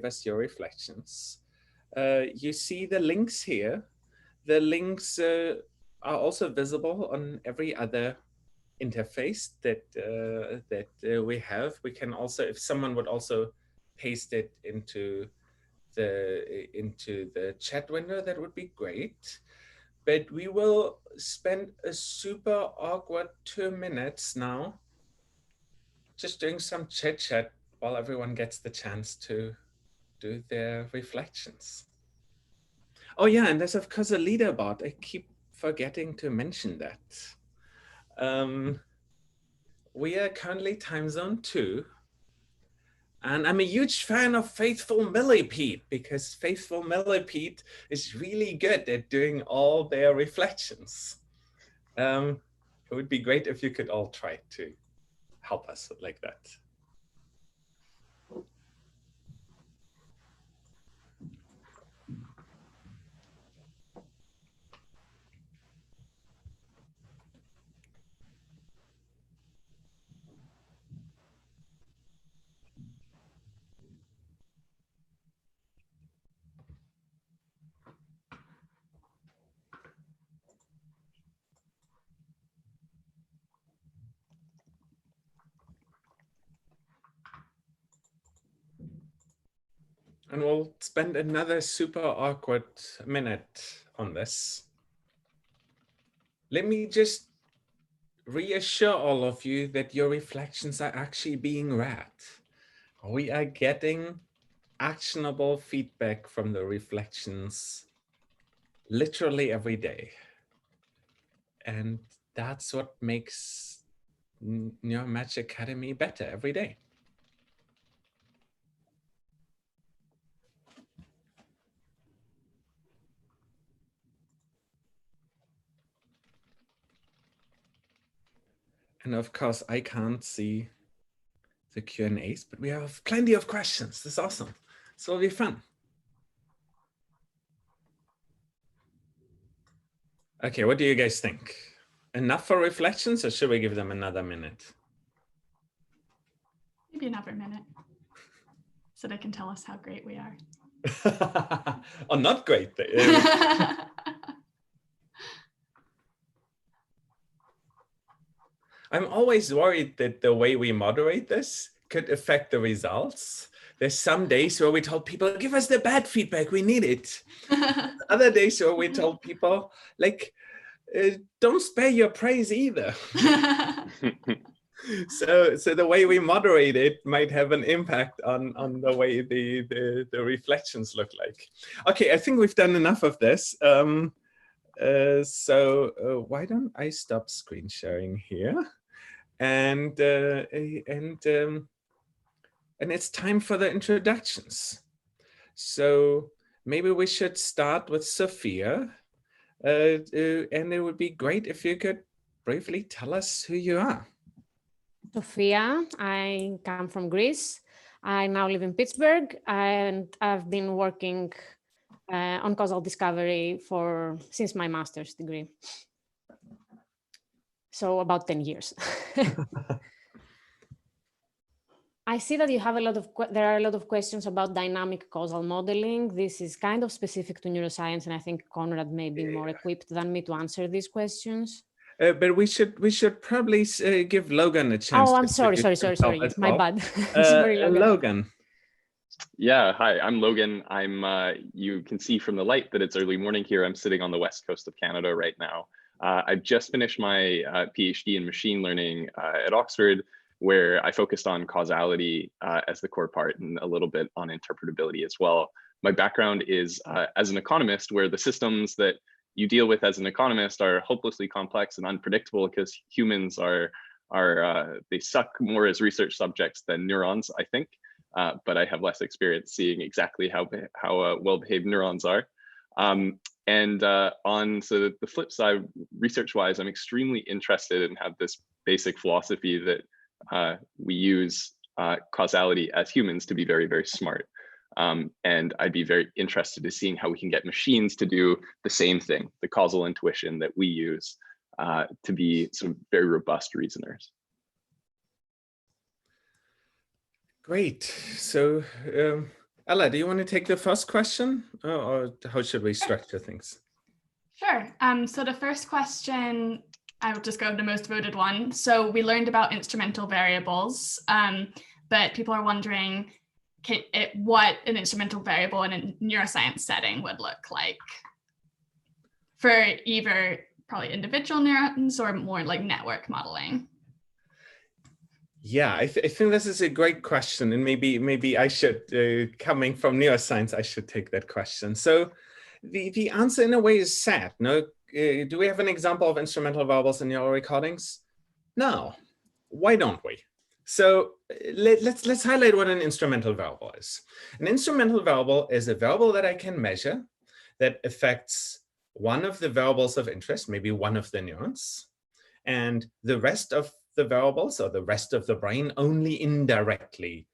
us your reflections. You see the links here. The links are also visible on every other interface that we have. We can also, if someone would also paste it into the chat window, that would be great. But we will spend a super awkward 2 minutes now just doing some chit chat while everyone gets the chance to do their reflections. Oh yeah, and there's of course a leaderboard. I keep forgetting to mention that. We are currently time zone 2. And I'm a huge fan of Faithful Millipede because Faithful Millipede is really good at doing all their reflections. It would be great if you could all try to help us like that. And we'll spend another super awkward minute on this. Let me just reassure all of you that your reflections are actually being read. We are getting actionable feedback from the reflections literally every day. And that's what makes Neuromatch Academy better every day. And of course, I can't see the Q&As, but we have plenty of questions. This is awesome. This will be fun. Okay, what do you guys think? Enough for reflections, or should we give them another minute? Maybe another minute, so they can tell us how great we are. Or not great. I'm always worried that the way we moderate this could affect the results. There's some days where we told people, give us the bad feedback, we need it. Other days where we told people, like, don't spare your praise either. So the way we moderate it might have an impact on the way the reflections look like. Okay, I think we've done enough of this. So why don't I stop screen sharing here? And it's time for the introductions. So maybe we should start with Sofia. And it would be great if you could briefly tell us who you are. Sofia, I come from Greece. I now live in Pittsburgh, and I've been working on causal discovery since my master's degree. So about 10 years. I see that you have there are a lot of questions about dynamic causal modeling. This is kind of specific to neuroscience, and I think Konrad may be more equipped than me to answer these questions. But we should probably give Logan a chance. Oh, I'm sorry. It's my bad. Sorry, Logan. Yeah, hi, I'm Logan. You can see from the light that it's early morning here. I'm sitting on the west coast of Canada right now. I've just finished my PhD in machine learning at Oxford, where I focused on causality as the core part and a little bit on interpretability as well. My background is as an economist, where the systems that you deal with as an economist are hopelessly complex and unpredictable because humans they suck more as research subjects than neurons, I think. But I have less experience seeing exactly how well-behaved neurons are. On the flip side, research-wise, I'm extremely interested and have this basic philosophy that we use causality as humans to be very, very smart. And I'd be very interested in seeing how we can get machines to do the same thing, the causal intuition that we use to be some very robust reasoners. Great. So Ella, do you want to take the first question, or how should we structure things? Sure. So the first question, I will just go with the most voted one. So we learned about instrumental variables, but people are wondering what an instrumental variable in a neuroscience setting would look like for either probably individual neurons or more like network modeling. Yeah, I think this is a great question, and maybe I should, coming from neuroscience, I should take that question. So the answer in a way is sad. No, do we have an example of instrumental variables in your recordings? No. Why don't we? So let's highlight what an instrumental variable is. An instrumental variable is a variable that I can measure that affects one of the variables of interest, maybe one of the neurons, and the rest of the variables or the rest of the brain only indirectly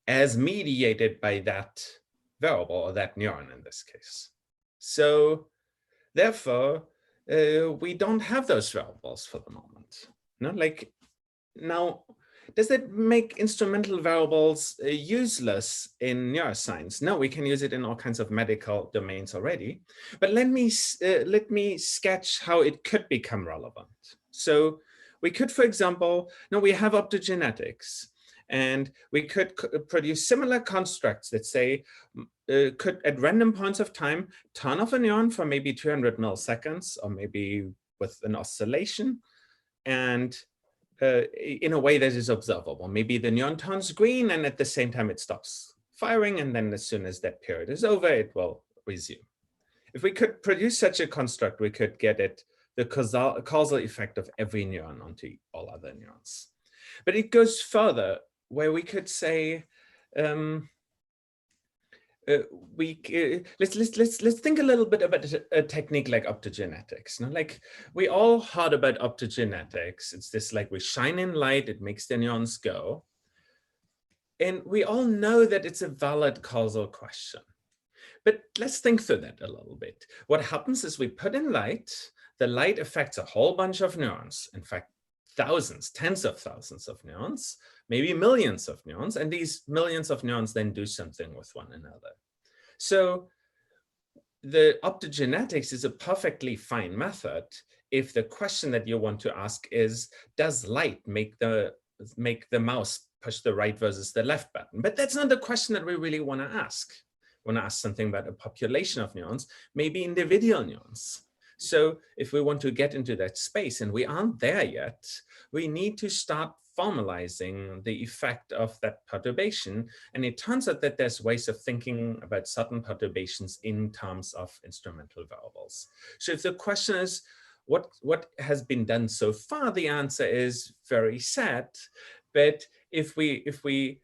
as mediated by that variable or that neuron in this case. So therefore, we don't have those variables for the moment. No, like now, does that make instrumental variables useless in neuroscience? No, we can use it in all kinds of medical domains already. But let me sketch how it could become relevant. So we could, for example, now we have optogenetics, and we could produce similar constructs that say, could at random points of time turn off a neuron for maybe 200 milliseconds, or maybe with an oscillation, and in a way that is observable. Maybe the neuron turns green, and at the same time it stops firing, and then as soon as that period is over, it will resume. If we could produce such a construct, we could get it the causal effect of every neuron onto all other neurons. But it goes further, where we could say, let's think a little bit about a technique like optogenetics. You know, like we all heard about optogenetics. It's this like we shine in light, it makes the neurons go. And we all know that it's a valid causal question. But let's think through that a little bit. What happens is we put in light, the light affects a whole bunch of neurons. In fact, thousands, tens of thousands of neurons, maybe millions of neurons, and these millions of neurons then do something with one another. So the optogenetics is a perfectly fine method if the question that you want to ask is, does light make the mouse push the right versus the left button? But that's not the question that we really want to ask. We want to ask something about a population of neurons, maybe individual neurons. So if we want to get into that space, and we aren't there yet, we need to start formalizing the effect of that perturbation. And it turns out that there's ways of thinking about certain perturbations in terms of instrumental variables. So if the question is, what has been done so far, the answer is very sad. But if we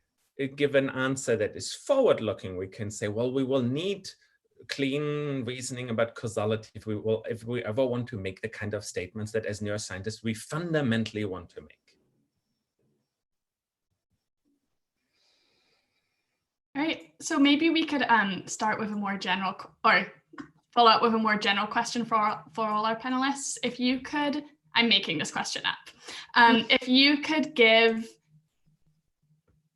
give an answer that is forward-looking, we can say, well, we will need clean reasoning about causality if we ever want to make the kind of statements that as neuroscientists we fundamentally want to make. All right, so maybe we could start with a more general, or follow up with a more general question for all our panelists. If you could, I'm making this question up. If you could give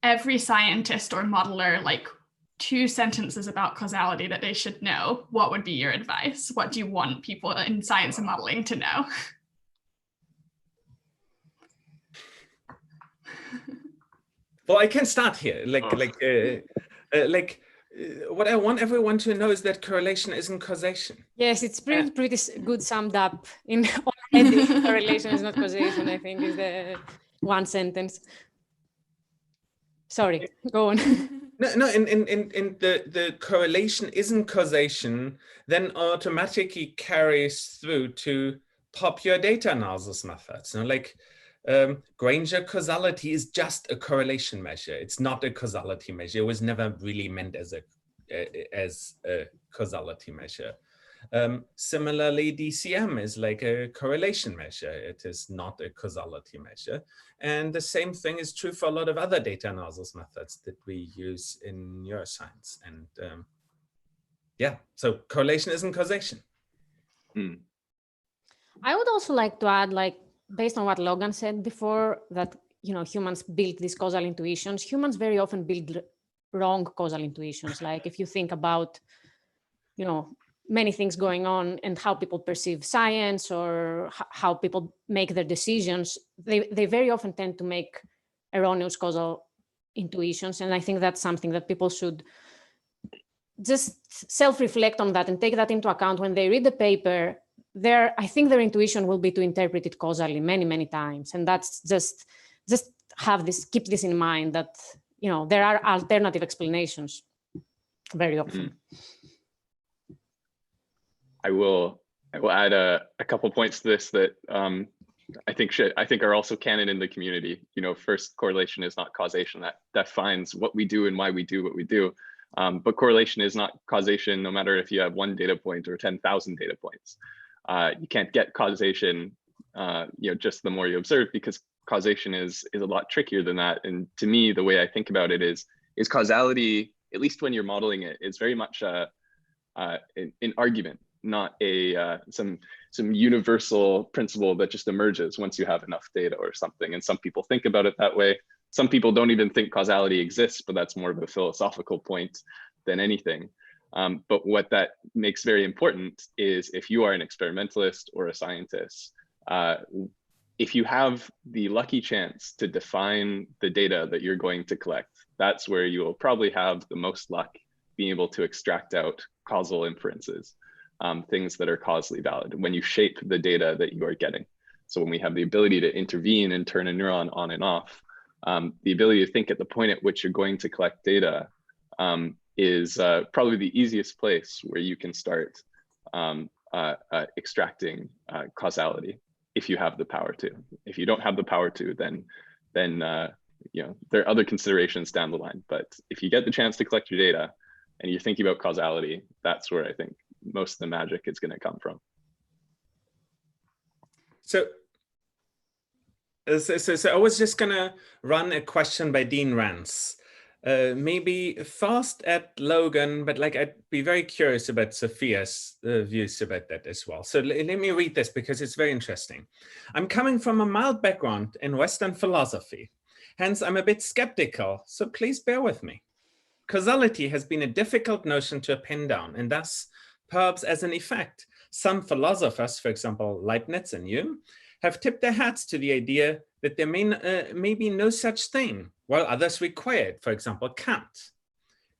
every scientist or modeler like 2 sentences about causality that they should know, what would be your advice? What do you want people in science and modeling to know? Well, I can start here. What I want everyone to know is that correlation isn't causation. Yes, it's pretty good summed up in already. Correlation is not causation, I think, is the one sentence. Sorry, go on. No, in the correlation isn't causation, then automatically carries through to popular data analysis methods. You know, like Granger causality is just a correlation measure. It's not a causality measure. It was never really meant as a causality measure. Similarly, DCM is like a correlation measure. It is not a causality measure. And the same thing is true for a lot of other data analysis methods that we use in neuroscience. And yeah, so correlation isn't causation. I would also like to add, like, based on what Logan said before, that humans build these causal intuitions. Humans very often build wrong causal intuitions. Like if you think about, you know, many things going on and how people perceive science or how people make their decisions, they very often tend to make erroneous causal intuitions. And I think that's something that people should just self-reflect on that and take that into account when they read the paper. I think their intuition will be to interpret it causally many, many times. And that's just keep this in mind, that, you know, there are alternative explanations very often. I will add a couple points to this that I think are also canon in the community. You know, first, correlation is not causation. That defines what we do and why we do what we do. But correlation is not causation, no matter if you have 1 data point or 10,000 data points. You can't get causation, you know, just the more you observe, because causation is a lot trickier than that. And to me, the way I think about it is causality, at least when you're modeling it, is very much an argument, not some universal principle that just emerges once you have enough data or something. And some people think about it that way. Some people don't even think causality exists, but that's more of a philosophical point than anything. But what that makes very important is, if you are an experimentalist or a scientist, if you have the lucky chance to define the data that you're going to collect, that's where you will probably have the most luck being able to extract out causal inferences, things that are causally valid when you shape the data that you are getting. So when we have the ability to intervene and turn a neuron on and off, the ability to think at the point at which you're going to collect data is probably the easiest place where you can start extracting causality, if you have the power to. If you don't have the power to, then you know, there are other considerations down the line. But if you get the chance to collect your data and you're thinking about causality, that's where I think most of the magic is going to come from. So I was just going to run a question by Dean Rance. Maybe fast at Logan, but like I'd be very curious about Sofia's views about that as well. So let me read this because it's very interesting. I'm coming from a mild background in Western philosophy. Hence, I'm a bit skeptical, so please bear with me. Causality has been a difficult notion to pin down, and thus, perhaps as an effect, some philosophers, for example, Leibniz and Hume, have tipped their hats to the idea that there may be no such thing, while others require it, for example, Kant.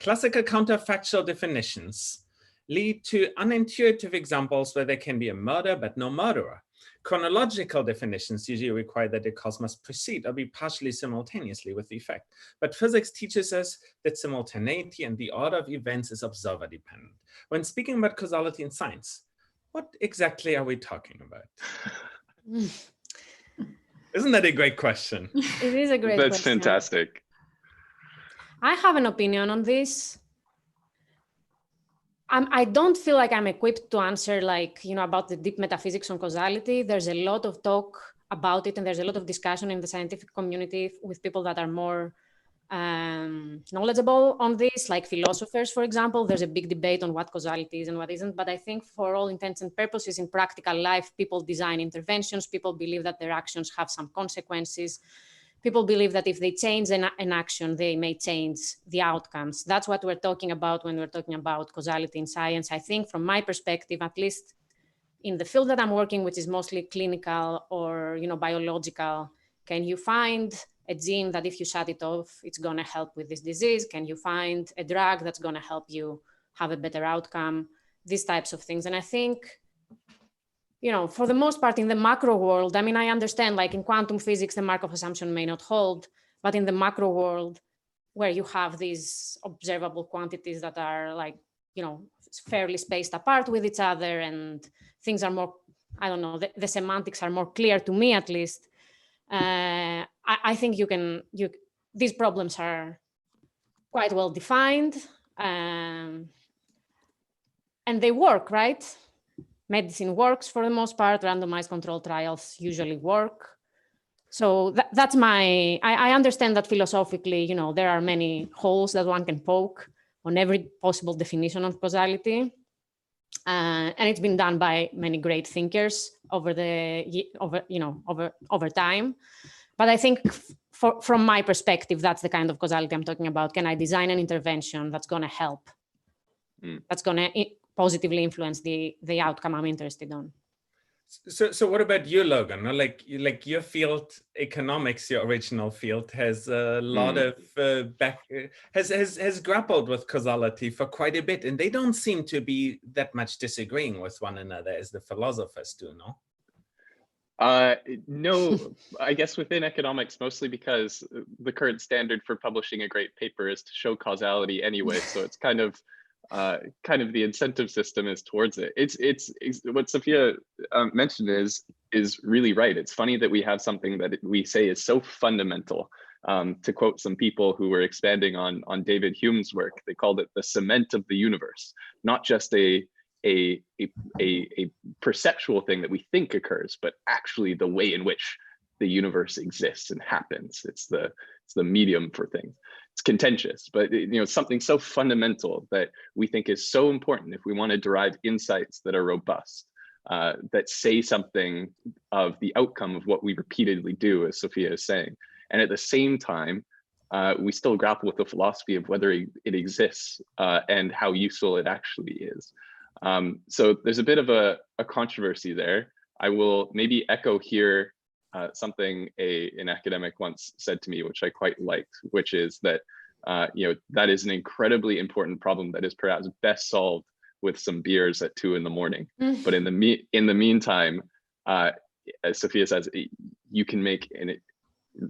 Classical counterfactual definitions lead to unintuitive examples where there can be a murder but no murderer. Chronological definitions usually require that the cause must precede or be partially simultaneously with the effect. But physics teaches us that simultaneity and the order of events is observer dependent. When speaking about causality in science, what exactly are we talking about? Isn't that a great question? It is a great question. That's fantastic. I have an opinion on this. I don't feel like I'm equipped to answer, like, you know, about the deep metaphysics on causality. There's a lot of talk about it, and there's a lot of discussion in the scientific community with people that are more knowledgeable on this, like philosophers, for example. There's a big debate on what causality is and what isn't. But I think for all intents and purposes in practical life, people design interventions. People believe that their actions have some consequences. People believe that if they change an action, they may change the outcomes. That's what we're talking about when we're talking about causality in science. I think from my perspective, at least in the field that I'm working, which is mostly clinical or, you know, biological, can you find a gene that if you shut it off, it's going to help with this disease? Can you find a drug that's going to help you have a better outcome? These types of things. And I think, you know, for the most part in the macro world, I mean, I understand, like in quantum physics, the Markov assumption may not hold, but in the macro world where you have these observable quantities that are, like, you know, fairly spaced apart with each other, and things are more, I don't know, the semantics are more clear to me, at least. I think these problems are quite well defined, and they work, right? Medicine works for the most part. Randomized controlled trials usually work. So that's I understand that philosophically, you know, there are many holes that one can poke on every possible definition of causality. And it's been done by many great thinkers over time. But I think from my perspective, that's the kind of causality I'm talking about. Can I design an intervention that's going to help? That's going to positively influence the outcome I'm interested on. So what about you, Logan? Like your field, economics, your original field, has a lot of has grappled with causality for quite a bit, and they don't seem to be that much disagreeing with one another as the philosophers do, no? No, I guess within economics, mostly because the current standard for publishing a great paper is to show causality anyway. So it's kind of the incentive system is towards it. It's what Sofia mentioned is really right. It's funny that we have something that we say is so fundamental. To quote some people who were expanding on David Hume's work, they called it the cement of the universe, not just a perceptual thing that we think occurs, but actually the way in which the universe exists and happens. It's the medium for things. It's contentious, but something so fundamental that we think is so important if we want to derive insights that are robust, that say something of the outcome of what we repeatedly do, as Sofia is saying. And at the same time, we still grapple with the philosophy of whether it exists and how useful it actually is. So there's a bit of a controversy there. I will maybe echo here something an academic once said to me, which I quite liked, which is that that is an incredibly important problem that is perhaps best solved with some beers at 2 a.m. But in the meantime, as Sofia says, you can make a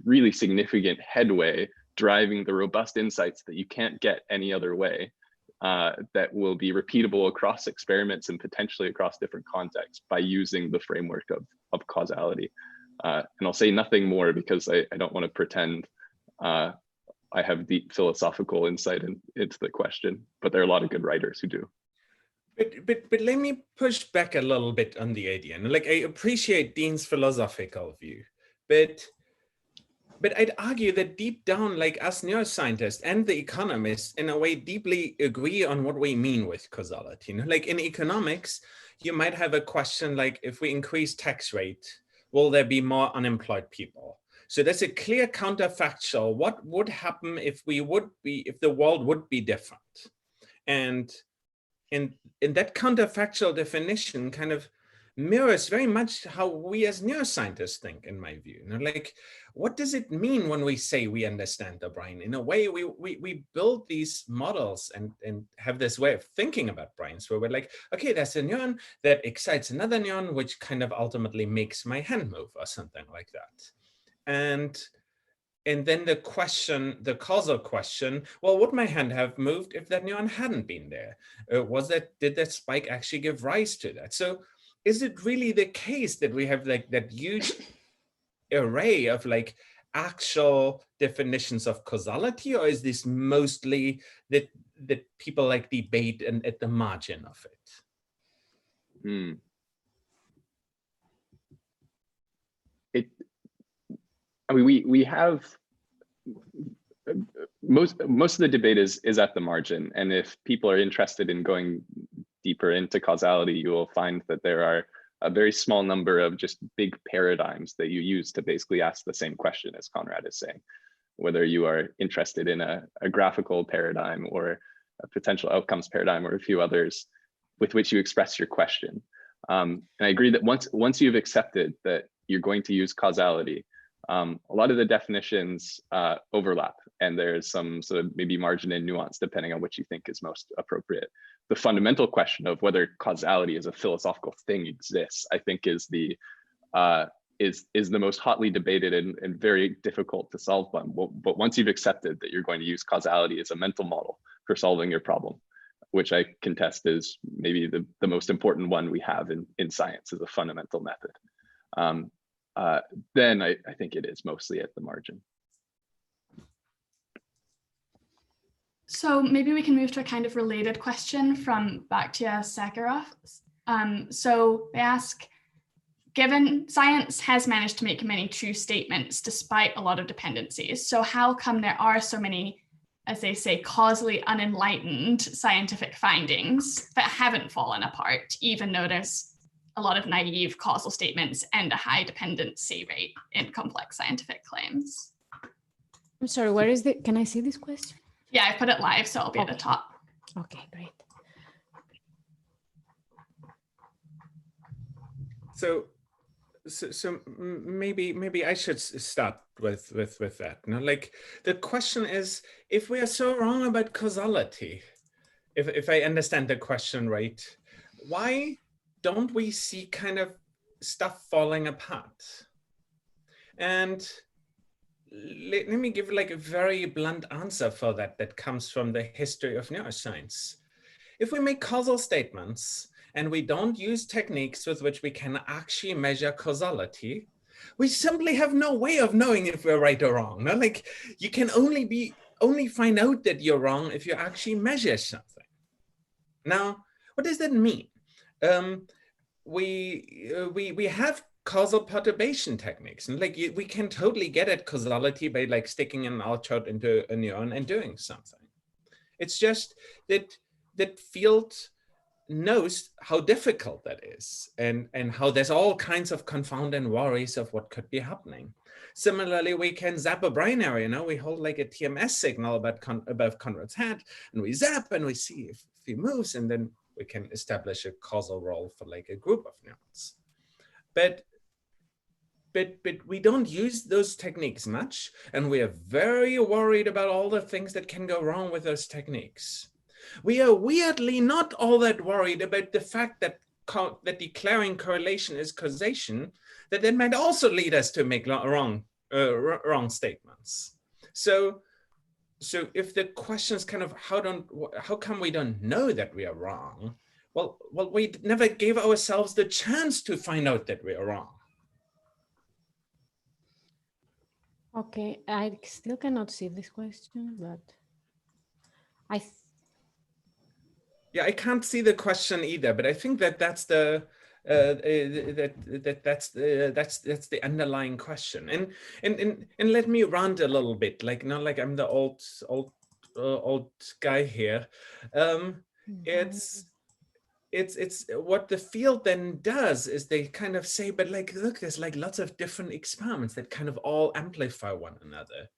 really significant headway driving the robust insights that you can't get any other way. That will be repeatable across experiments and potentially across different contexts by using the framework of causality. And I'll say nothing more because I don't want to pretend I have deep philosophical insight into the question, but there are a lot of good writers who do. But let me push back a little bit on the idea. And I appreciate Dean's philosophical view, but I'd argue that deep down, us neuroscientists and the economists, in a way, deeply agree on what we mean with causality. In economics, you might have a question like, if we increase tax rate, will there be more unemployed people? So there's a clear counterfactual. What would happen if the world would be different? And in that counterfactual definition kind of mirrors very much how we as neuroscientists think, in my view. What does it mean when we say we understand the brain? In a way, we build these models and have this way of thinking about brains where we're like, okay, there's a neuron that excites another neuron, which kind of ultimately makes my hand move or something like that. And then the causal question, well, would my hand have moved if that neuron hadn't been there? Did that spike actually give rise to that? So is it really the case that we have that huge array of actual definitions of causality, or is this mostly that people debate and at the margin of it? We have most of the debate is at the margin, and if people are interested in going deeper into causality, you will find that there are a very small number of just big paradigms that you use to basically ask the same question as Konrad is saying, whether you are interested in a graphical paradigm or a potential outcomes paradigm or a few others with which you express your question. And I agree that once you've accepted that you're going to use causality, a lot of the definitions overlap, and there's some sort of maybe margin and nuance depending on what you think is most appropriate. The fundamental question of whether causality as a philosophical thing exists, I think, is the most hotly debated and very difficult to solve one. But once you've accepted that you're going to use causality as a mental model for solving your problem, which I contest is maybe the most important one we have in science as a fundamental method, then I think it is mostly at the margin. So maybe we can move to a kind of related question from Batty Sakharov. So they ask, given science has managed to make many true statements despite a lot of dependencies, so how come there are so many, as they say, causally unenlightened scientific findings that haven't fallen apart, even though there's a lot of naive causal statements and a high dependency rate in complex scientific claims. I'm sorry, where is the, can I see this question? Yeah, I put it live, so I'll be at the top. Okay, great. So maybe I should start with that. You know, like the question is, if we are so wrong about causality, if I understand the question right, why don't we see kind of stuff falling apart? And let me give like a very blunt answer for that that comes from the history of neuroscience. If we make causal statements and we don't use techniques with which we can actually measure causality, we simply have no way of knowing if we're right or wrong. No? Like you can only find out that you're wrong if you actually measure something. Now, what does that mean? We have causal perturbation techniques, and like we can totally get at causality by like sticking an electrode into a neuron and doing something. It's just that that field knows how difficult that is, and how there's all kinds of confounding worries of what could be happening. Similarly, we can zap a brain area. You know, we hold like a TMS signal above Konrad's head, and we zap and we see if he moves, and then we can establish a causal role for like a group of neurons. But we don't use those techniques much, and we are very worried about all the things that can go wrong with those techniques. We are weirdly not all that worried about the fact that declaring correlation is causation, that might also lead us to make wrong statements. So if the question is kind of how come we don't know that we are wrong? Well, we never gave ourselves the chance to find out that we are wrong. Okay, I still cannot see this question, but yeah, I can't see the question either, but I think that's the that's the underlying question. And let me rant a little bit, like not like I'm the old guy here. It's what the field then does is they kind of say, but like, look, there's like lots of different experiments that kind of all amplify one another.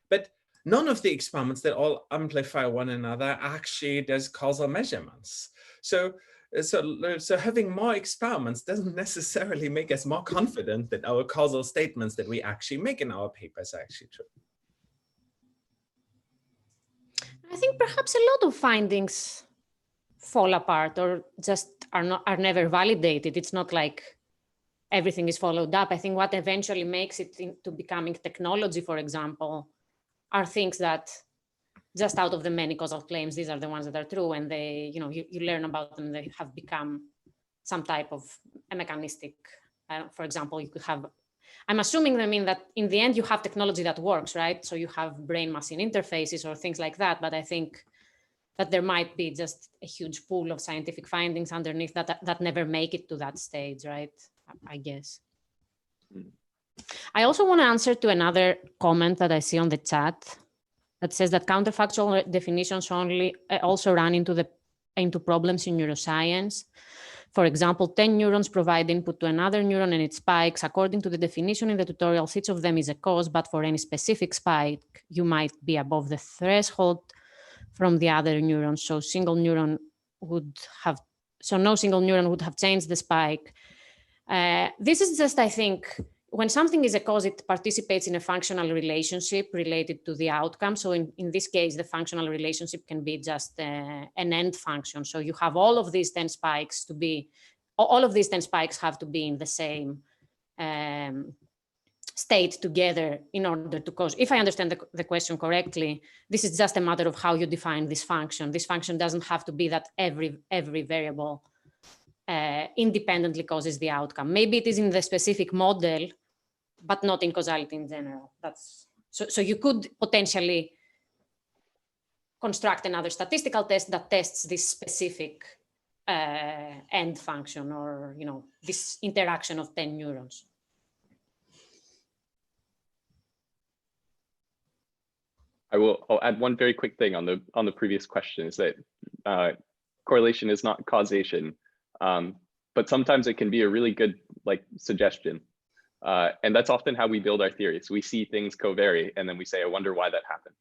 But none of the experiments that all amplify one another actually does causal measurements. So having more experiments doesn't necessarily make us more confident that our causal statements that we actually make in our papers are actually true. I think perhaps a lot of findings fall apart or just are never validated. It's not like everything is followed up. I think what eventually makes it into becoming technology, for example, are things that just out of the many causal claims, these are the ones that are true, and they, you know, you learn about them, they have become some type of a mechanistic, for example, you could have, I'm assuming, I mean, that in the end you have technology that works, right? So you have brain-machine interfaces or things like that, but I think that there might be just a huge pool of scientific findings underneath that never make it to that stage, right? I guess. I also want to answer to another comment that I see on the chat that says that counterfactual definitions also run into problems in neuroscience. For example, 10 neurons provide input to another neuron and it spikes. According to the definition in the tutorials, each of them is a cause, but for any specific spike, you might be above the threshold from the other neurons. So no single neuron would have changed the spike. This is just, I think, when something is a cause, it participates in a functional relationship related to the outcome. So in this case, the functional relationship can be just an end function. So you have all of these 10 spikes have to be in the same state together in order to cause. If I understand the question correctly, this is just a matter of how you define this function. This function doesn't have to be that every variable independently causes the outcome. Maybe it is in the specific model, but not in causality in general. So you could potentially construct another statistical test that tests this specific end function, or this interaction of 10 neurons. I'll add one very quick thing on the previous question, is that correlation is not causation. but sometimes it can be a really good like suggestion. And that's often how we build our theories. We see things covary and then we say, I wonder why that happened.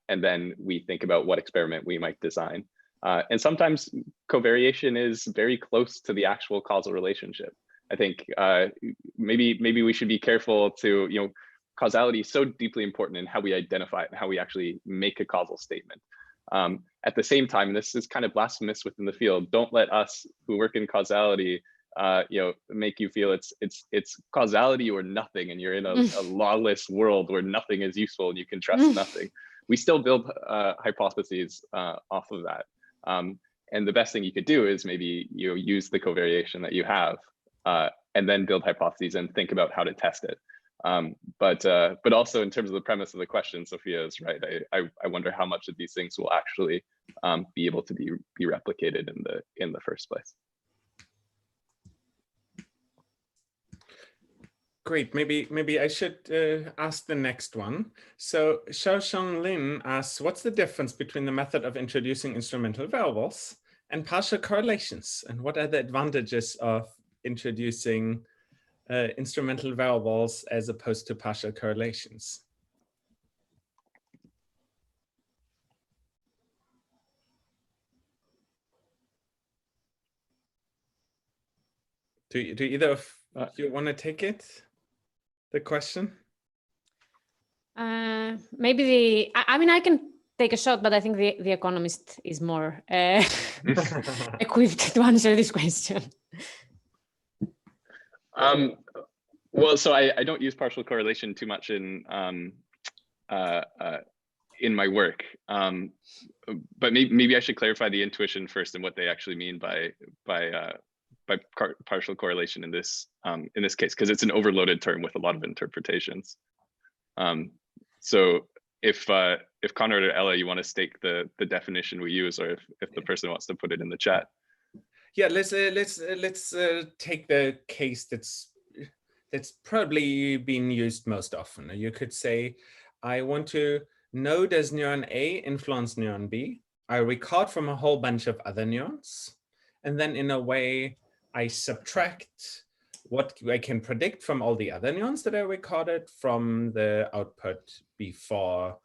And then we think about what experiment we might design. And sometimes covariation is very close to the actual causal relationship. I think maybe we should be careful to, causality is so deeply important in how we identify it and how we actually make a causal statement. At the same time, this is kind of blasphemous within the field. Don't let us who work in causality, make you feel it's causality or nothing, and you're in a lawless world where nothing is useful and you can trust nothing. We still build hypotheses off of that. And the best thing you could do is maybe use the covariation that you have and then build hypotheses and think about how to test it. But also in terms of the premise of the question, Sophia is right. I wonder how much of these things will actually be able to be replicated in the first place. Great. Maybe I should ask the next one. So Xiaosheng Lin asks, what's the difference between the method of introducing instrumental variables and partial correlations? And what are the advantages of introducing instrumental variables as opposed to partial correlations? Do either of you want to take it? The question? Maybe I mean, I can take a shot, but I think the economist is more equipped to answer this question. Well, so I don't use partial correlation too much in my work, but maybe I should clarify the intuition first and what they actually mean by partial correlation in this case, because it's an overloaded term with a lot of interpretations. So if Konrad or Ella, you want to stake the definition we use, or if the person wants to put it in the chat. Yeah, let's take the case that's probably been used most often. You could say, I want to know, does neuron A influence neuron B? I record from a whole bunch of other neurons, and then in a way I subtract what I can predict from all the other neurons that I recorded from the output before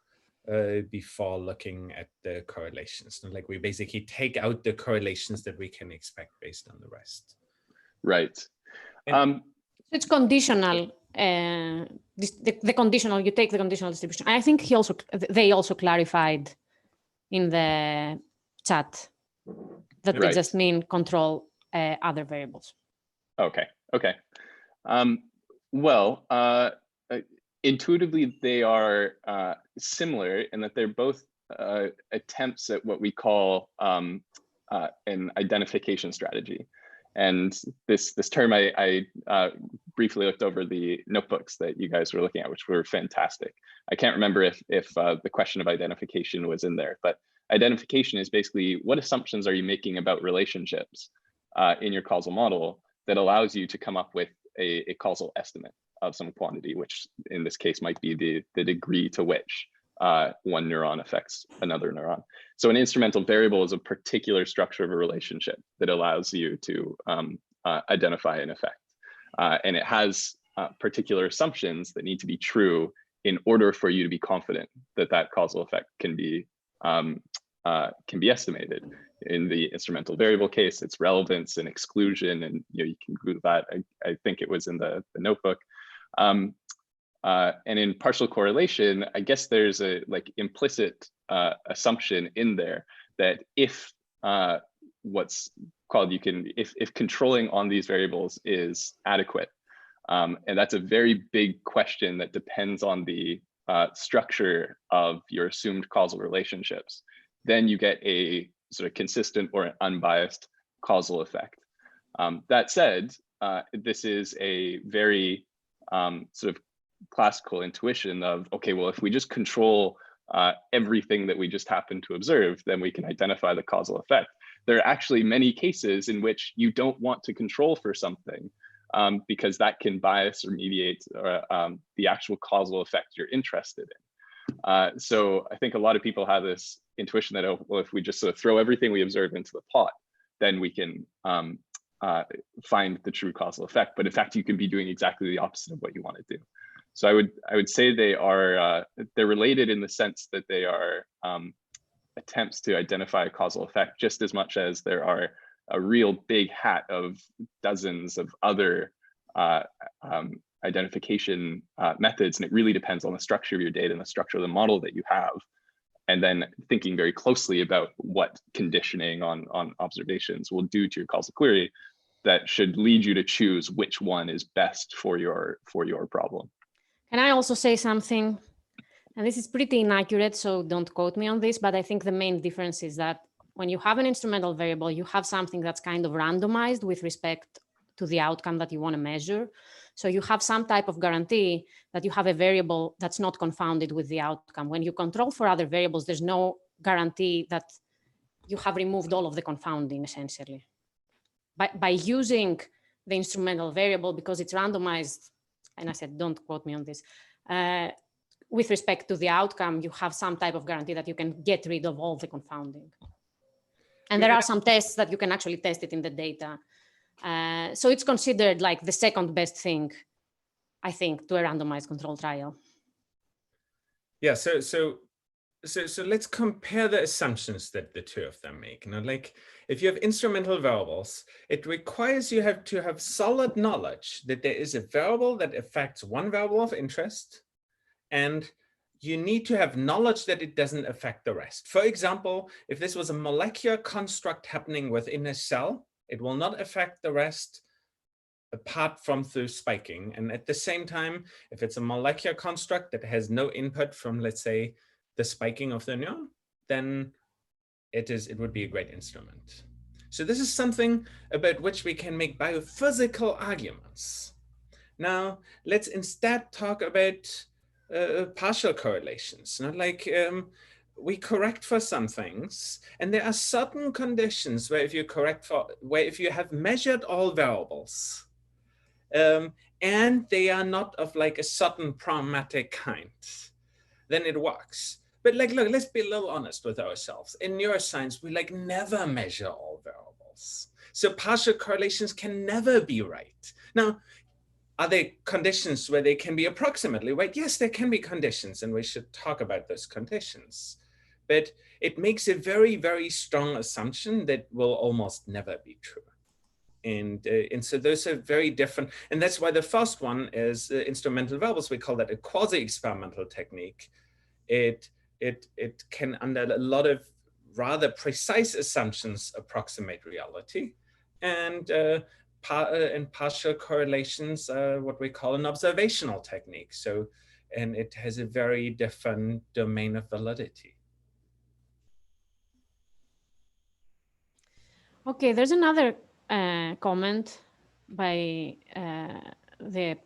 looking at the correlations. And like we basically take out the correlations that we can expect based on the rest. Right. It's conditional. The conditional, you take the conditional distribution. I think they also clarified in the chat that they just mean control other variables. Okay. Well, intuitively, they are similar in that they're both attempts at what we call an identification strategy. And this term, I briefly looked over the notebooks that you guys were looking at, which were fantastic. I can't remember if the question of identification was in there, but identification is basically what assumptions are you making about relationships in your causal model that allows you to come up with a causal estimate of some quantity, which in this case might be the degree to which one neuron affects another neuron. So an instrumental variable is a particular structure of a relationship that allows you to identify an effect. And it has particular assumptions that need to be true in order for you to be confident that that causal effect can be estimated. In the instrumental variable case, it's relevance and exclusion, and you can Google that. I think it was in the notebook. And in partial correlation, I guess there's a implicit assumption in there that if what's called if controlling on these variables is adequate, and that's a very big question that depends on the structure of your assumed causal relationships, then you get a sort of consistent or an unbiased causal effect. That said, this is a very sort of classical intuition of, okay, well, if we just control everything that we just happen to observe, then we can identify the causal effect. There are actually many cases in which you don't want to control for something because that can bias or mediate the actual causal effect you're interested in. So I think a lot of people have this intuition that, oh, well, if we just sort of throw everything we observe into the pot, then we can find the true causal effect, but in fact, you could be doing exactly the opposite of what you want to do. So I would say they're related in the sense that they are attempts to identify a causal effect just as much as there are a real big hat of dozens of other identification methods, and it really depends on the structure of your data and the structure of the model that you have, and then thinking very closely about what conditioning on observations will do to your causal query that should lead you to choose which one is best for your problem. Can I also say something? And this is pretty inaccurate, so don't quote me on this, but I think the main difference is that when you have an instrumental variable, you have something that's kind of randomized with respect to the outcome that you want to measure. So you have some type of guarantee that you have a variable that's not confounded with the outcome. When you control for other variables, there's no guarantee that you have removed all of the confounding, essentially. By using the instrumental variable, because it's randomized, and I said, don't quote me on this, with respect to the outcome, you have some type of guarantee that you can get rid of all the confounding. And there are some tests that you can actually test it in the data. So it's considered like the second best thing, I think, to a randomized control trial. Yeah, so let's compare the assumptions that the two of them make. Like if you have instrumental variables, it requires you to have solid knowledge that there is a variable that affects one variable of interest, and you need to have knowledge that it doesn't affect the rest. For example, if this was a molecular construct happening within a cell, it will not affect the rest apart from through spiking. And at the same time, if it's a molecular construct that has no input from, let's say, the spiking of the neuron, then it would be a great instrument. So this is something about which we can make biophysical arguments. Now, let's instead talk about partial correlations. We correct for some things, and there are certain conditions where if you have measured all variables, and they are not of like a certain pragmatic kind, then it works. But look, let's be a little honest with ourselves. In neuroscience, we never measure all variables. So partial correlations can never be right. Now, are there conditions where they can be approximately right? Yes, there can be conditions, and we should talk about those conditions. But it makes a very, very strong assumption that will almost never be true. And so those are very different. And that's why the first one is instrumental variables. We call that a quasi-experimental technique. It can, under a lot of rather precise assumptions, approximate reality. And partial correlations are what we call an observational technique. So, and it has a very different domain of validity. Okay, there's another comment by the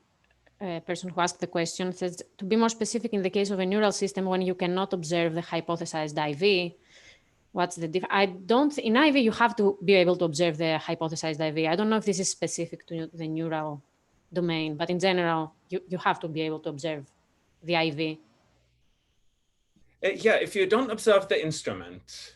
person who asked the question. It says, to be more specific, in the case of a neural system, when you cannot observe the hypothesized IV, what's the difference? In IV, you have to be able to observe the hypothesized IV. I don't know if this is specific to the neural domain, but in general, you have to be able to observe the IV. Yeah, if you don't observe the instrument,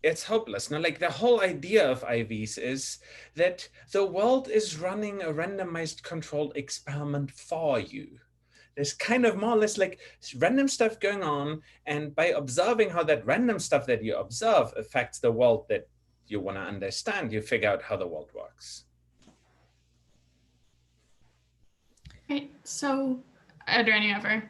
it's hopeless. Now, the whole idea of IVs is that the world is running a randomized controlled experiment for you. There's kind of more or less random stuff going on, and by observing how that random stuff that you observe affects the world that you want to understand, you figure out how the world works. Okay, so are there any other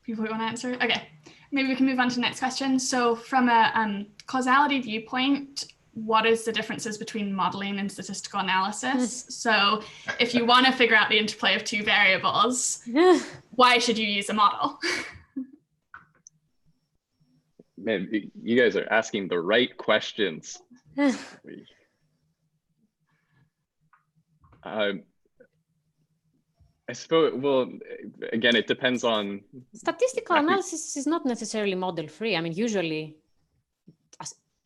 people who want to answer? Okay, maybe we can move on to the next question. So from a causality viewpoint, what is the differences between modeling and statistical analysis? So if you want to figure out the interplay of two variables, why should you use a model? Man, you guys are asking the right questions. I suppose, well, again, it depends on... Statistical analysis is not necessarily model free. I mean, usually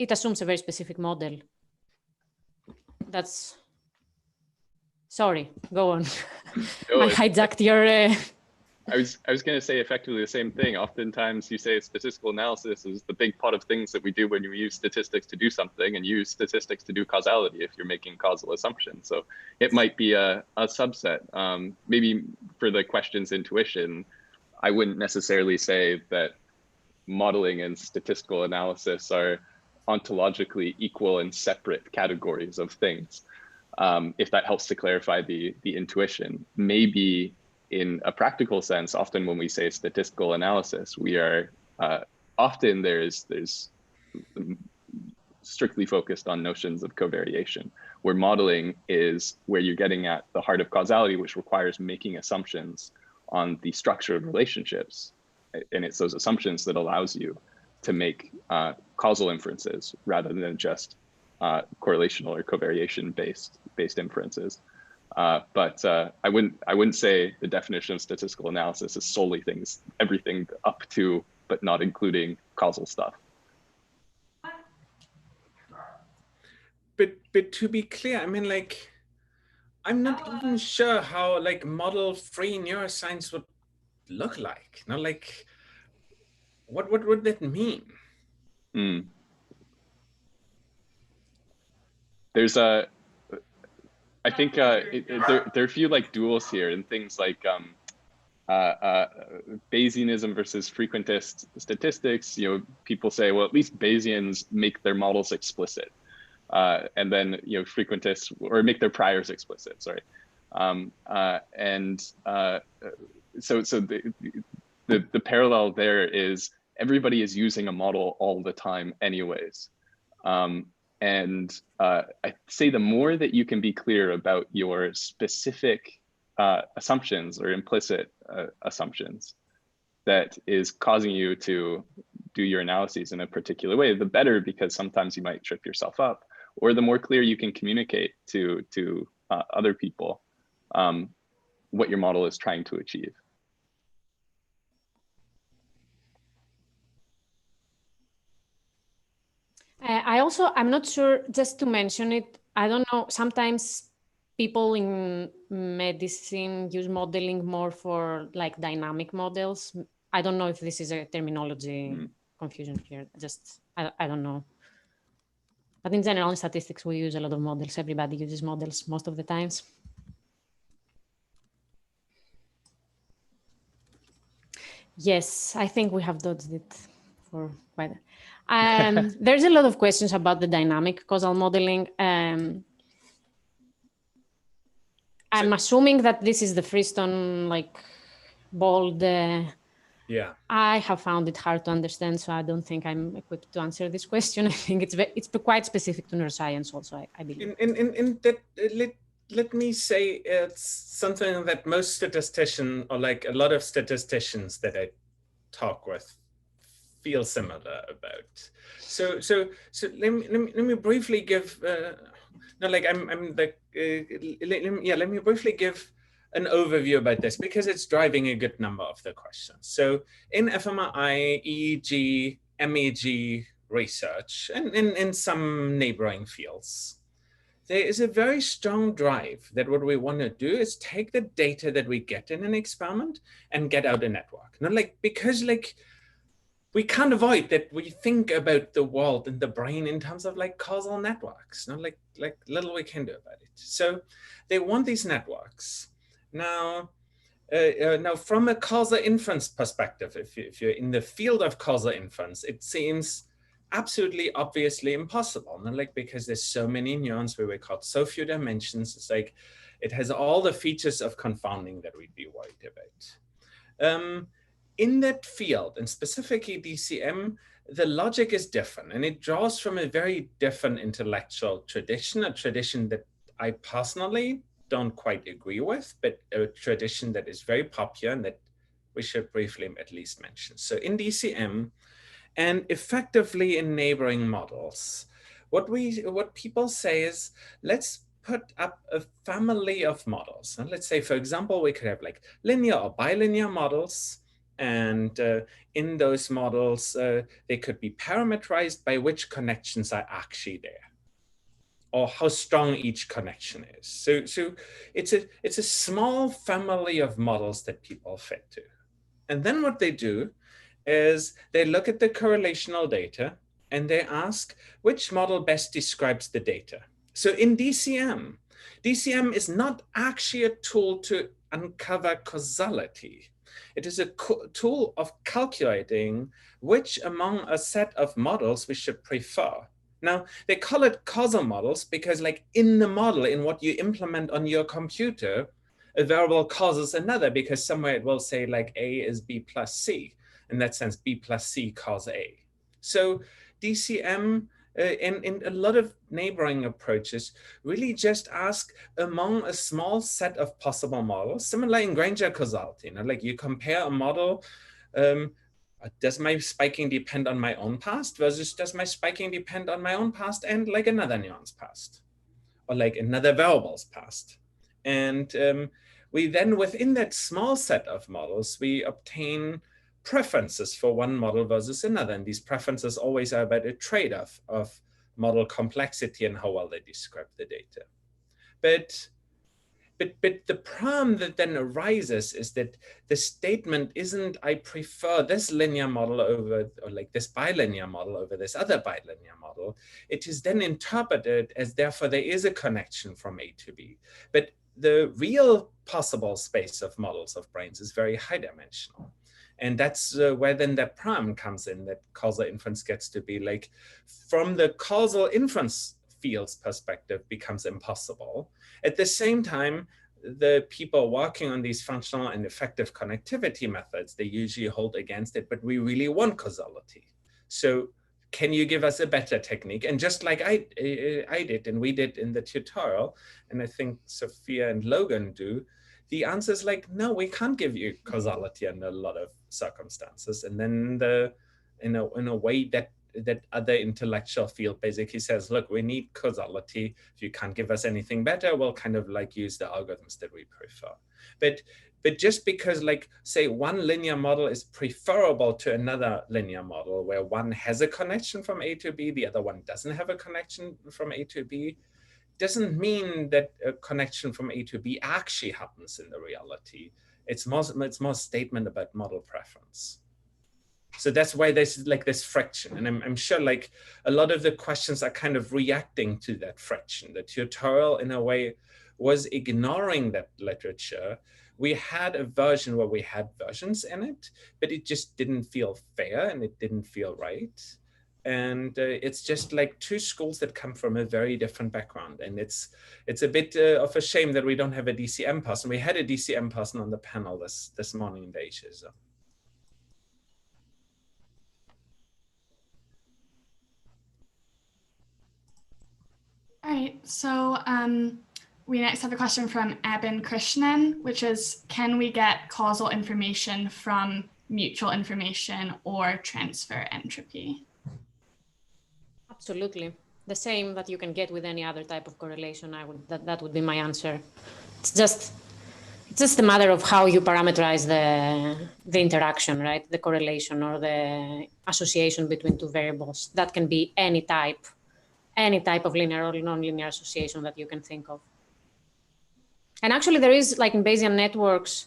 it assumes a very specific model. Sorry, go on. I hijacked your... I was going to say effectively the same thing. Oftentimes you say statistical analysis is the big pot of things that we do when you use statistics to do something, and use statistics to do causality if you're making causal assumptions. So it might be a subset. Maybe for the question's intuition, I wouldn't necessarily say that modeling and statistical analysis are ontologically equal and separate categories of things. If that helps to clarify the intuition. Maybe in a practical sense, often when we say statistical analysis, we are often there's strictly focused on notions of covariation, where modeling is where you're getting at the heart of causality, which requires making assumptions on the structure of relationships. And it's those assumptions that allows you to make causal inferences rather than just correlational or covariation based inferences. But I wouldn't say the definition of statistical analysis is solely everything up to, but not including causal stuff. But to be clear, I mean, like, I'm not even sure how like model-free neuroscience would look like. Not like, what would that mean? There's I think there are a few like duals here, and things like Bayesianism versus frequentist statistics. You know, people say, well, at least Bayesians make their models explicit, and then frequentists or make their priors explicit. Sorry, so the parallel there is everybody is using a model all the time, anyways. And I'd say the more that you can be clear about your specific assumptions or implicit assumptions that is causing you to do your analyses in a particular way, the better, because sometimes you might trip yourself up, or the more clear you can communicate to other people what your model is trying to achieve. I'm not sure, just to mention it, I don't know, sometimes people in medicine use modeling more for like dynamic models. I don't know if this is a terminology confusion here, just, I don't know. But in general, in statistics, we use a lot of models. Everybody uses models most of the times. Yes, I think we have dodged it for quite there's a lot of questions about the dynamic causal modeling. I'm assuming that this is the Freestone like bold. Yeah. I have found it hard to understand, so I don't think I'm equipped to answer this question. I think it's quite specific to neuroscience also, I believe. In that, let me say it's something that most statisticians, or like a lot of statisticians that I talk with, feel similar about. So let me briefly give let me briefly give an overview about this, because it's driving a good number of the questions. So in fMRI, EEG, MEG research, and in some neighboring fields, there is a very strong drive that what we want to do is take the data that we get in an experiment and get out a network. Not like, because like we can't avoid that we think about the world and the brain in terms of like causal networks, not like little we can do about it. So they want these networks. Now from a causal inference perspective, if you're in the field of causal inference, it seems absolutely obviously impossible. Not like, because there's so many neurons, we record so few dimensions, it's like it has all the features of confounding that we'd be worried about. In that field, and specifically DCM, the logic is different, and it draws from a very different intellectual tradition, a tradition that I personally don't quite agree with, but a tradition that is very popular and that we should briefly at least mention. So in DCM, and effectively in neighboring models, what people say is, let's put up a family of models. And let's say, for example, we could have like linear or bilinear models. And in those models, they could be parameterized by which connections are actually there, or how strong each connection is. So it's a small family of models that people fit to. And then what they do is they look at the correlational data and they ask which model best describes the data. So in DCM is not actually a tool to uncover causality. It is a tool of calculating which among a set of models we should prefer. Now, they call it causal models because like in the model, in what you implement on your computer, a variable causes another because somewhere it will say like A is B plus C. In that sense, B plus C cause A. So DCM in a lot of neighboring approaches really just ask among a small set of possible models, similar in Granger causality. Like you compare a model, does my spiking depend on my own past versus does my spiking depend on my own past and like another nuance past or like another variable's past. And we then within that small set of models, we obtain preferences for one model versus another. And these preferences always are about a trade-off of model complexity and how well they describe the data. But the problem that then arises is that the statement isn't, I prefer this linear model over, or like this bilinear model over this other bilinear model. It is then interpreted as therefore there is a connection from A to B. But the real possible space of models of brains is very high dimensional. And that's where then that problem comes in, that causal inference gets to be like, from the causal inference field's perspective becomes impossible. At the same time, the people working on these functional and effective connectivity methods, they usually hold against it, but we really want causality. So can you give us a better technique? And just like I did and we did in the tutorial, and I think Sofia and Logan do, the answer is like, no, we can't give you causality under a lot of circumstances. And then in a way that other intellectual field basically says, look, we need causality. If you can't give us anything better, we'll kind of like use the algorithms that we prefer. But just because like, say one linear model is preferable to another linear model where one has a connection from A to B, the other one doesn't have a connection from A to B, doesn't mean that a connection from A to B actually happens in the reality. It's more a statement about model preference. So that's why there's like this friction. And I'm sure like a lot of the questions are kind of reacting to that friction. The tutorial in a way was ignoring that literature. We had a version where we had versions in it, but it just didn't feel fair and it didn't feel right. And it's just like two schools that come from a very different background. And it's a bit of a shame that we don't have a DCM person. We had a DCM person on the panel this morning in the Asia. So. All right, so we next have a question from Eben Krishnan, which is, can we get causal information from mutual information or transfer entropy? Absolutely. The same that you can get with any other type of correlation. That would be my answer. It's just a matter of how you parameterize the interaction, right? The correlation or the association between two variables. That can be any type of linear or nonlinear association that you can think of. And actually there is, like in Bayesian networks,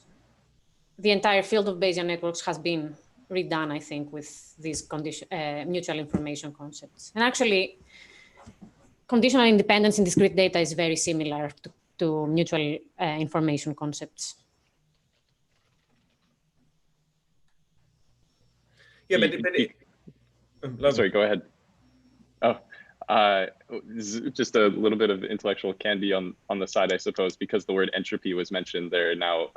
the entire field of Bayesian networks has been redone, I think, with these mutual information concepts. And actually, conditional independence in discrete data is very similar to mutual information concepts. Yeah, but sorry, go ahead. Oh, just a little bit of intellectual candy on the side, I suppose, because the word entropy was mentioned. There are now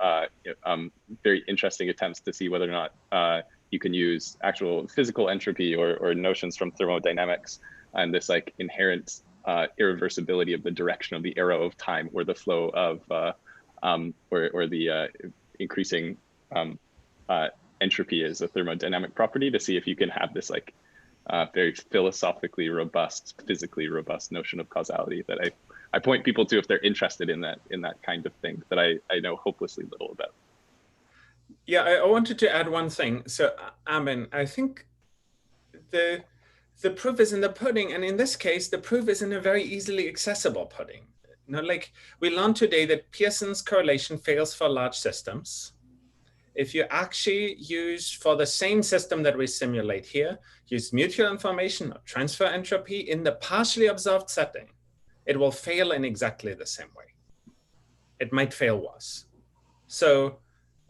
very interesting attempts to see whether or not you can use actual physical entropy or notions from thermodynamics and this like inherent irreversibility of the direction of the arrow of time, or the flow of or the increasing entropy is a thermodynamic property, to see if you can have this like very philosophically robust, physically robust notion of causality that I point people to if they're interested in that kind of thing that I know hopelessly little about. Yeah, I wanted to add one thing. So, Amin, I think the proof is in the pudding, and in this case, the proof is in a very easily accessible pudding. You know, like we learned today that Pearson's correlation fails for large systems, if you actually use, for the same system that we simulate here, use mutual information or transfer entropy in the partially observed setting, it will fail in exactly the same way. It might fail worse. So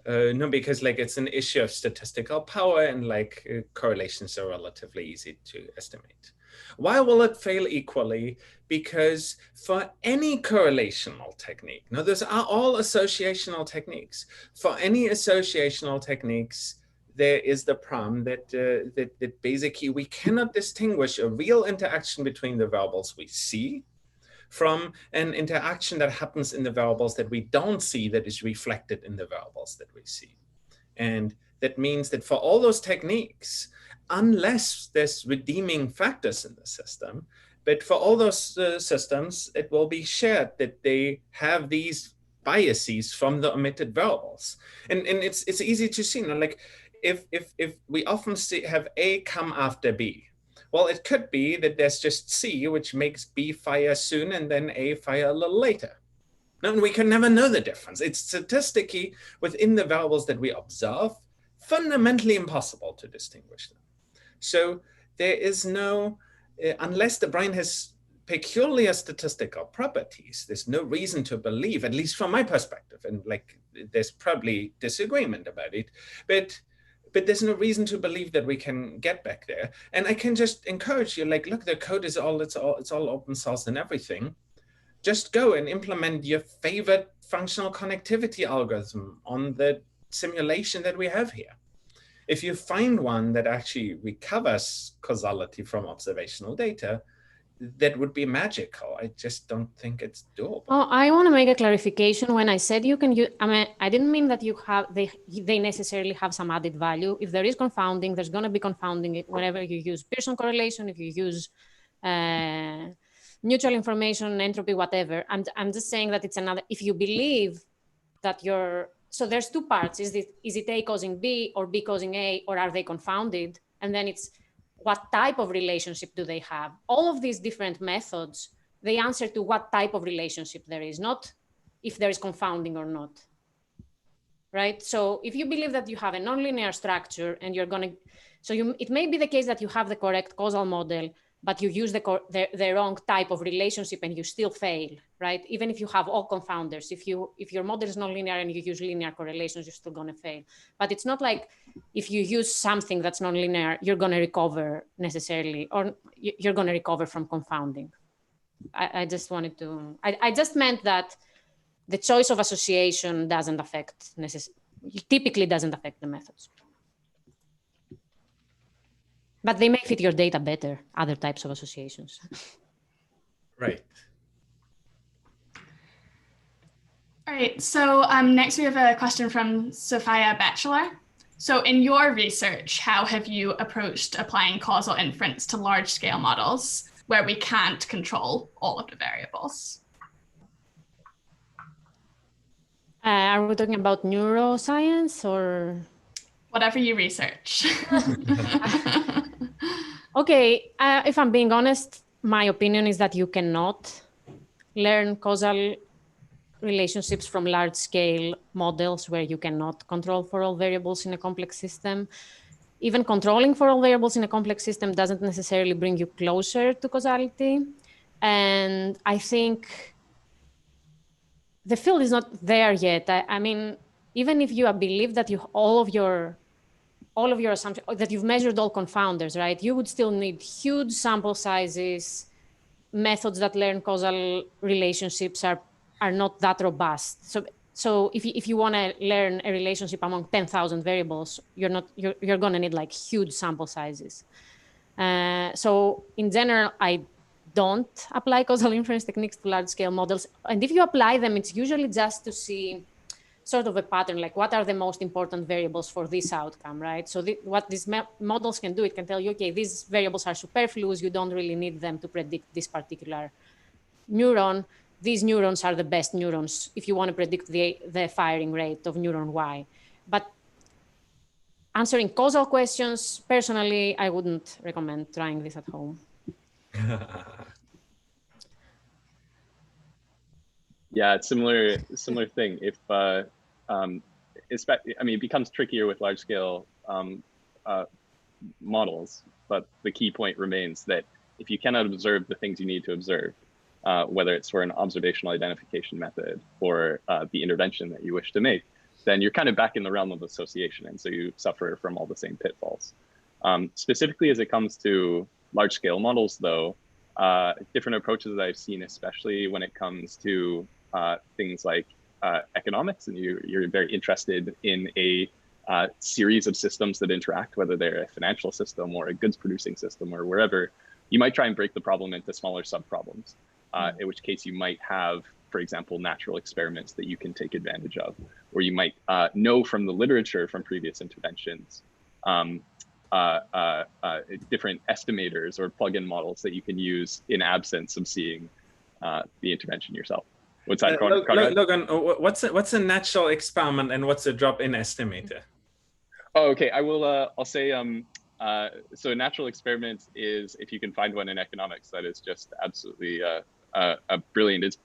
no, because like it's an issue of statistical power and like correlations are relatively easy to estimate. Why will it fail equally? Because for any correlational technique, now those are all associational techniques. For any associational techniques, there is the problem that, that basically we cannot distinguish a real interaction between the variables we see from an interaction that happens in the variables that we don't see that is reflected in the variables that we see. And that means that for all those techniques, unless there's redeeming factors in the system, but for all those systems, it will be shared that they have these biases from the omitted variables. And it's easy to see, you know, like if we often have A come after B, well, it could be that there's just C, which makes B fire soon and then A fire a little later. No, we can never know the difference. It's statistically within the variables that we observe, fundamentally impossible to distinguish them. So there is no, unless the brain has peculiar statistical properties, there's no reason to believe, at least from my perspective, and like there's probably disagreement about it, but there's no reason to believe that we can get back there. And I can just encourage you, like, look, the code is it's all open source and everything. Just go and implement your favorite functional connectivity algorithm on the simulation that we have here. If you find one that actually recovers causality from observational data, that would be magical. I just don't think it's doable. Oh, I want to make a clarification. When I said you can use, I mean, I didn't mean that you have they necessarily have some added value. If there is confounding, there's going to be confounding it whenever you use Pearson correlation, if you use mutual information, entropy, whatever. I'm just saying that it's another, if you believe that so there's two parts. Is it A causing B or B causing A, or are they confounded? And then it's, what type of relationship do they have? All of these different methods, they answer to what type of relationship there is, not if there is confounding or not, right? So if you believe that you have a nonlinear structure and you're going to, it may be the case that you have the correct causal model, but you use the wrong type of relationship and you still fail, right? Even if you have all confounders, if your model is nonlinear and you use linear correlations, you're still going to fail. But it's not like if you use something that's nonlinear, you're going to recover necessarily, or you're going to recover from confounding. I just wanted to, I just meant that the choice of association doesn't affect, typically doesn't affect the methods. But they may fit your data better, other types of associations. Right. All right, so next we have a question from Sofia Bachelor. So in your research, how have you approached applying causal inference to large scale models where we can't control all of the variables? Are we talking about neuroscience or? Whatever you research. Okay, if I'm being honest, my opinion is that you cannot learn causal relationships from large scale models where you cannot control for all variables in a complex system. Even controlling for all variables in a complex system doesn't necessarily bring you closer to causality. And I think the field is not there yet. I mean, even if you believe that all of your assumptions, that you've measured all confounders, right? You would still need huge sample sizes. Methods that learn causal relationships are not that robust. So if you want to learn a relationship among 10,000 variables, you're going to need like huge sample sizes. So in general, I don't apply causal inference techniques to large scale models. And if you apply them, it's usually just to see sort of a pattern, like what are the most important variables for this outcome, right? So what these models can do, it can tell you, okay, these variables are superfluous. You don't really need them to predict this particular neuron. These neurons are the best neurons if you want to predict the firing rate of neuron Y. But answering causal questions, personally, I wouldn't recommend trying this at home. Yeah, it's similar thing. If it becomes trickier with large scale models, but the key point remains that if you cannot observe the things you need to observe, whether it's for an observational identification method or the intervention that you wish to make, then you're kind of back in the realm of association. And so you suffer from all the same pitfalls. Specifically as it comes to large scale models though, different approaches that I've seen, especially when it comes to things like economics, and you're very interested in a series of systems that interact, whether they're a financial system or a goods producing system or wherever, you might try and break the problem into smaller subproblems, in which case you might have, for example, natural experiments that you can take advantage of, or you might know from the literature from previous interventions, different estimators or plug-in models that you can use in absence of seeing the intervention yourself. What's that, Konrad? Logan, what's a natural experiment and what's a drop-in estimator? Oh, okay. I will. I'll say. So a natural experiment is, if you can find one in economics, that is just absolutely brilliant.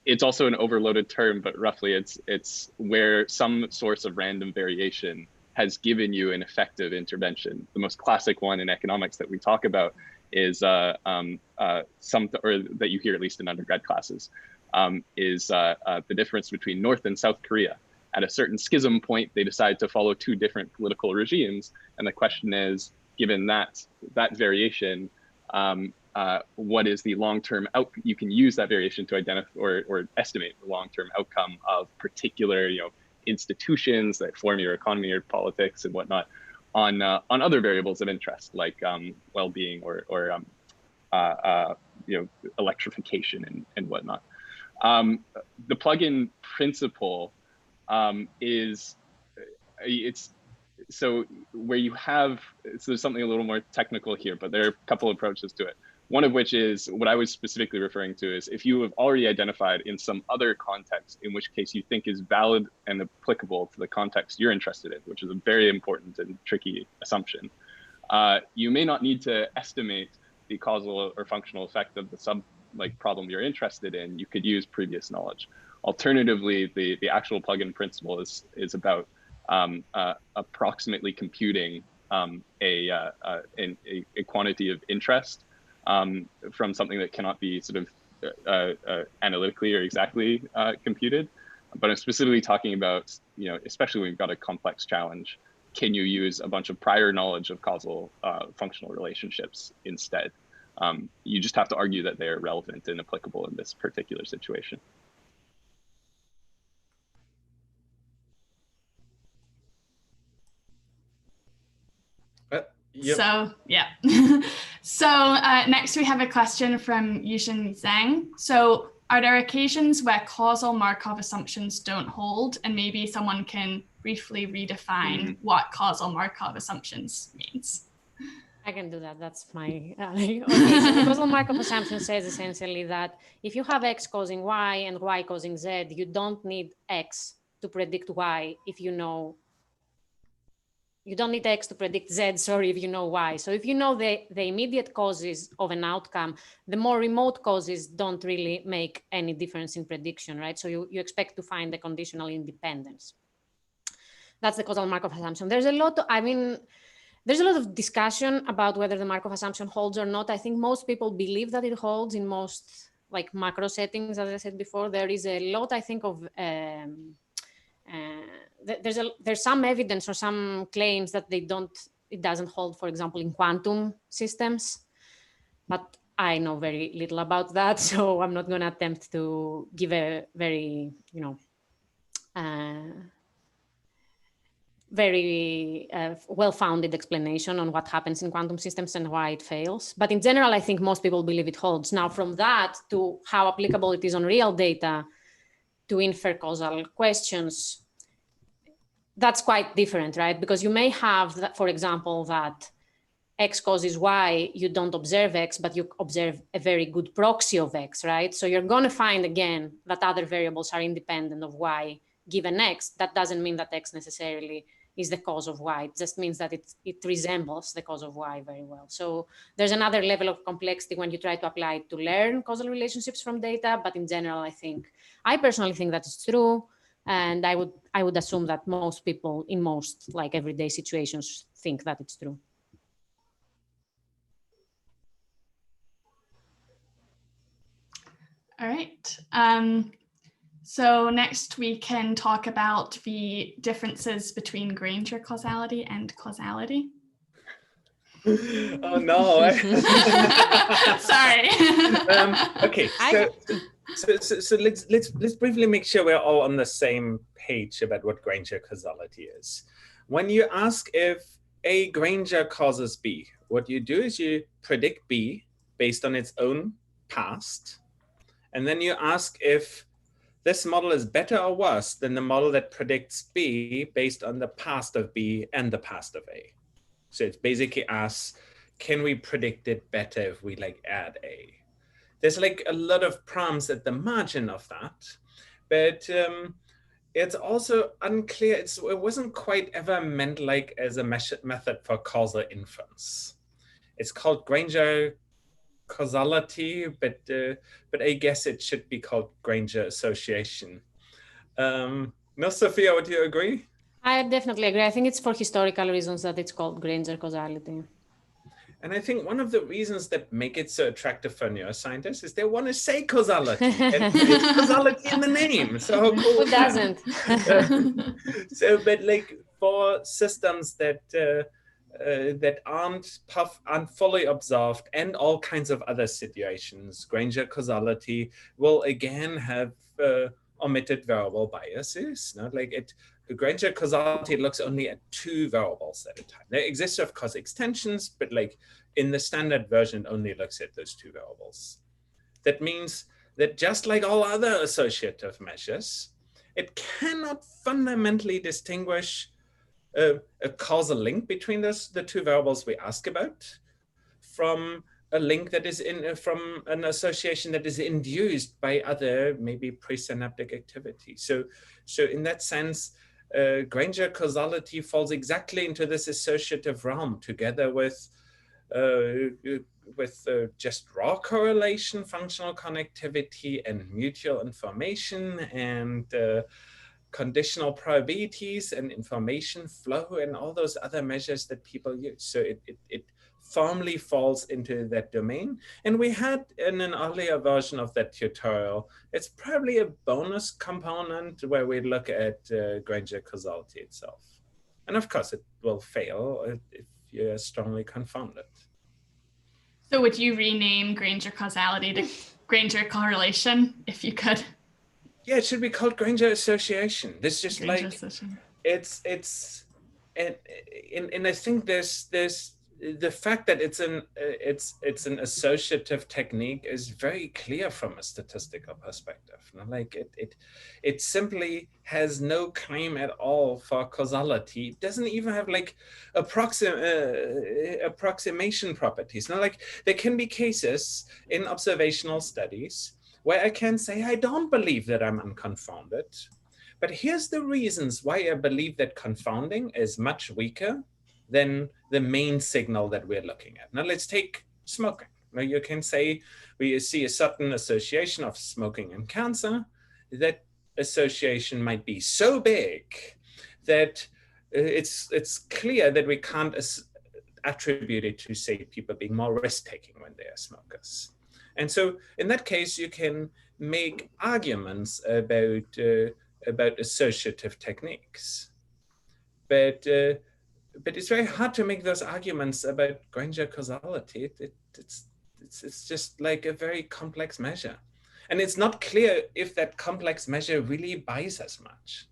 It's also an overloaded term, but roughly it's where some source of random variation has given you an effective intervention. The most classic one in economics that we talk about is or that you hear at least in undergrad classes, is the difference between North and South Korea. At a certain schism point, they decide to follow two different political regimes. And the question is, given that variation, what is the long-term outcome? You can use that variation to identify or estimate the long-term outcome of particular, institutions that form your economy or politics and whatnot on other variables of interest, like well-being or electrification and whatnot. The plug-in principle so there's something a little more technical here, but there are a couple approaches to it. One of which is what I was specifically referring to is if you have already identified in some other context, in which case you think is valid and applicable to the context you're interested in, which is a very important and tricky assumption. You may not need to estimate the causal or functional effect of the problem you're interested in. You could use previous knowledge. Alternatively, the actual plug-in principle is about approximately computing a quantity of interest from something that cannot be sort of analytically or exactly computed. But I'm specifically talking about, especially when you've got a complex challenge, can you use a bunch of prior knowledge of causal functional relationships instead? You just have to argue that they're relevant and applicable in this particular situation. Yep. So, yeah. So next we have a question from Yushin Zhang. So are there occasions where causal Markov assumptions don't hold? And maybe someone can briefly redefine what causal Markov assumptions means. I can do that. That's my okay. So the causal Markov assumption says essentially that if you have X causing Y and Y causing Z, you don't need X to predict Y if you know. You don't need X to predict Z, sorry, if you know Y. So if you know the immediate causes of an outcome, the more remote causes don't really make any difference in prediction, right? So you expect to find the conditional independence. That's the causal Markov assumption. There's a lot of discussion about whether the Markov assumption holds or not. I think most people believe that it holds in most macro settings, as I said before. There is a lot, I think, of there's some evidence or some claims that it doesn't hold, for example, in quantum systems, but I know very little about that, so I'm not going to attempt to give a very, very well-founded explanation on what happens in quantum systems and why it fails. But in general, I think most people believe it holds. Now, from that to how applicable it is on real data to infer causal questions, that's quite different, right? Because you may have, that, for example, that X causes Y, you don't observe X, but you observe a very good proxy of X, right? So you're going to find, again, that other variables are independent of Y given X. That doesn't mean that X necessarily is the cause of Y. It just means that it resembles the cause of Y very well. So there's another level of complexity when you try to apply it to learn causal relationships from data. But in general, I personally think that it's true. And I would assume that most people in most like everyday situations think that it's true. All right. So next we can talk about the differences between Granger causality and causality. Oh no! Sorry. Okay, so let's briefly make sure we're all on the same page about what Granger causality is. When you ask if A Granger causes B, what you do is you predict B based on its own past, and then you ask if this model is better or worse than the model that predicts B based on the past of B and the past of A. So it's basically asks, can we predict it better if we like add A? There's like a lot of prompts at the margin of that, but it's also unclear. It wasn't quite ever meant like as a method for causal inference. It's called Granger causality, but I guess it should be called Granger association. No, Sophia, would you agree? I definitely agree. I think it's for historical reasons that it's called Granger causality. And I think one of the reasons that make it so attractive for neuroscientists is they want to say causality. And it's causality in the name. So how cool. Who doesn't? But like for systems that that aren't fully observed and all kinds of other situations, Granger causality will again have omitted variable biases. Not like it. Granger causality looks only at two variables at a time. There exists, of course, extensions, but like in the standard version, it only looks at those two variables. That means that just like all other associative measures, it cannot fundamentally distinguish a causal link between the two variables we ask about from a link that is from an association that is induced by other maybe presynaptic activity. So in that sense, Granger causality falls exactly into this associative realm, together with just raw correlation, functional connectivity, and mutual information, and conditional probabilities and information flow, and all those other measures that people use. So it firmly falls into that domain. And we had in an earlier version of that tutorial, it's probably a bonus component where we look at Granger causality itself. And of course, it will fail if you're strongly confounded. So would you rename Granger causality to Granger correlation if you could? Yeah, it should be called Granger association. This just Granger like association. And I think there's the fact that it's an associative technique is very clear from a statistical perspective. Like it simply has no claim at all for causality. It doesn't even have like approximation properties. Like there can be cases in observational studies where I can say I don't believe that I'm unconfounded, but here's the reasons why I believe that confounding is much weaker than the main signal that we're looking at. Now let's take smoking. Now you can say we see a certain association of smoking and cancer. That association might be so big that it's clear that we can't attribute it to, say, people being more risk-taking when they are smokers. And so in that case, you can make arguments about associative techniques. But it's very hard to make those arguments about Granger causality. It's just like a very complex measure. And it's not clear if that complex measure really buys as much.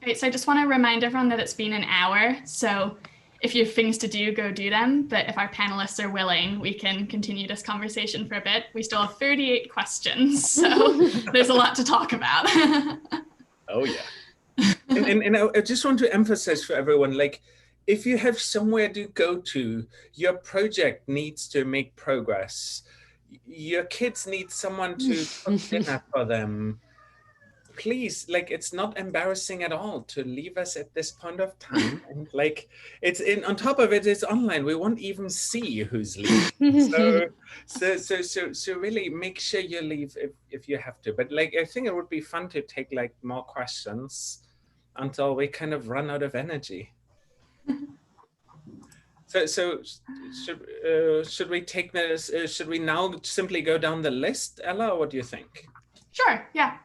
Great, so I just want to remind everyone that it's been an hour. So if you have things to do, go do them. But if our panelists are willing, we can continue this conversation for a bit. We still have 38 questions, so there's a lot to talk about. Oh, yeah. And I just want to emphasize for everyone, like, if you have somewhere to go to, your project needs to make progress. Your kids need someone to cook dinner for them. please, like, it's not embarrassing at all to leave us at this point of time. And like, it's on top of it, it's online. We won't even see who's leaving. So really make sure you leave if you have to. But like, I think it would be fun to take like more questions until we kind of run out of energy. So should we take this? Should we now simply go down the list, Ella? Or what do you think? Sure. Yeah.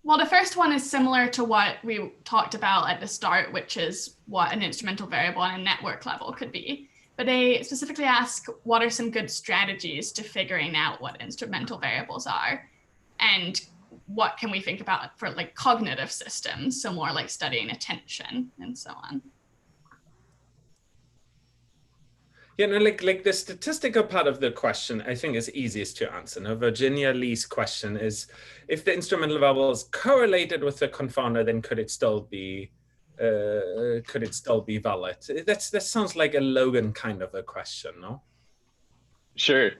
Well, the first one is similar to what we talked about at the start, which is what an instrumental variable on a network level could be. But they specifically ask, what are some good strategies to figuring out what instrumental variables are? And what can we think about for like cognitive systems? So more like studying attention and so on. Yeah, no, like the statistical part of the question, I think is easiest to answer. Now, Virginia Lee's question is, if the instrumental variable is correlated with the confounder, then could it still be valid? That sounds like a Logan kind of a question, no? Sure.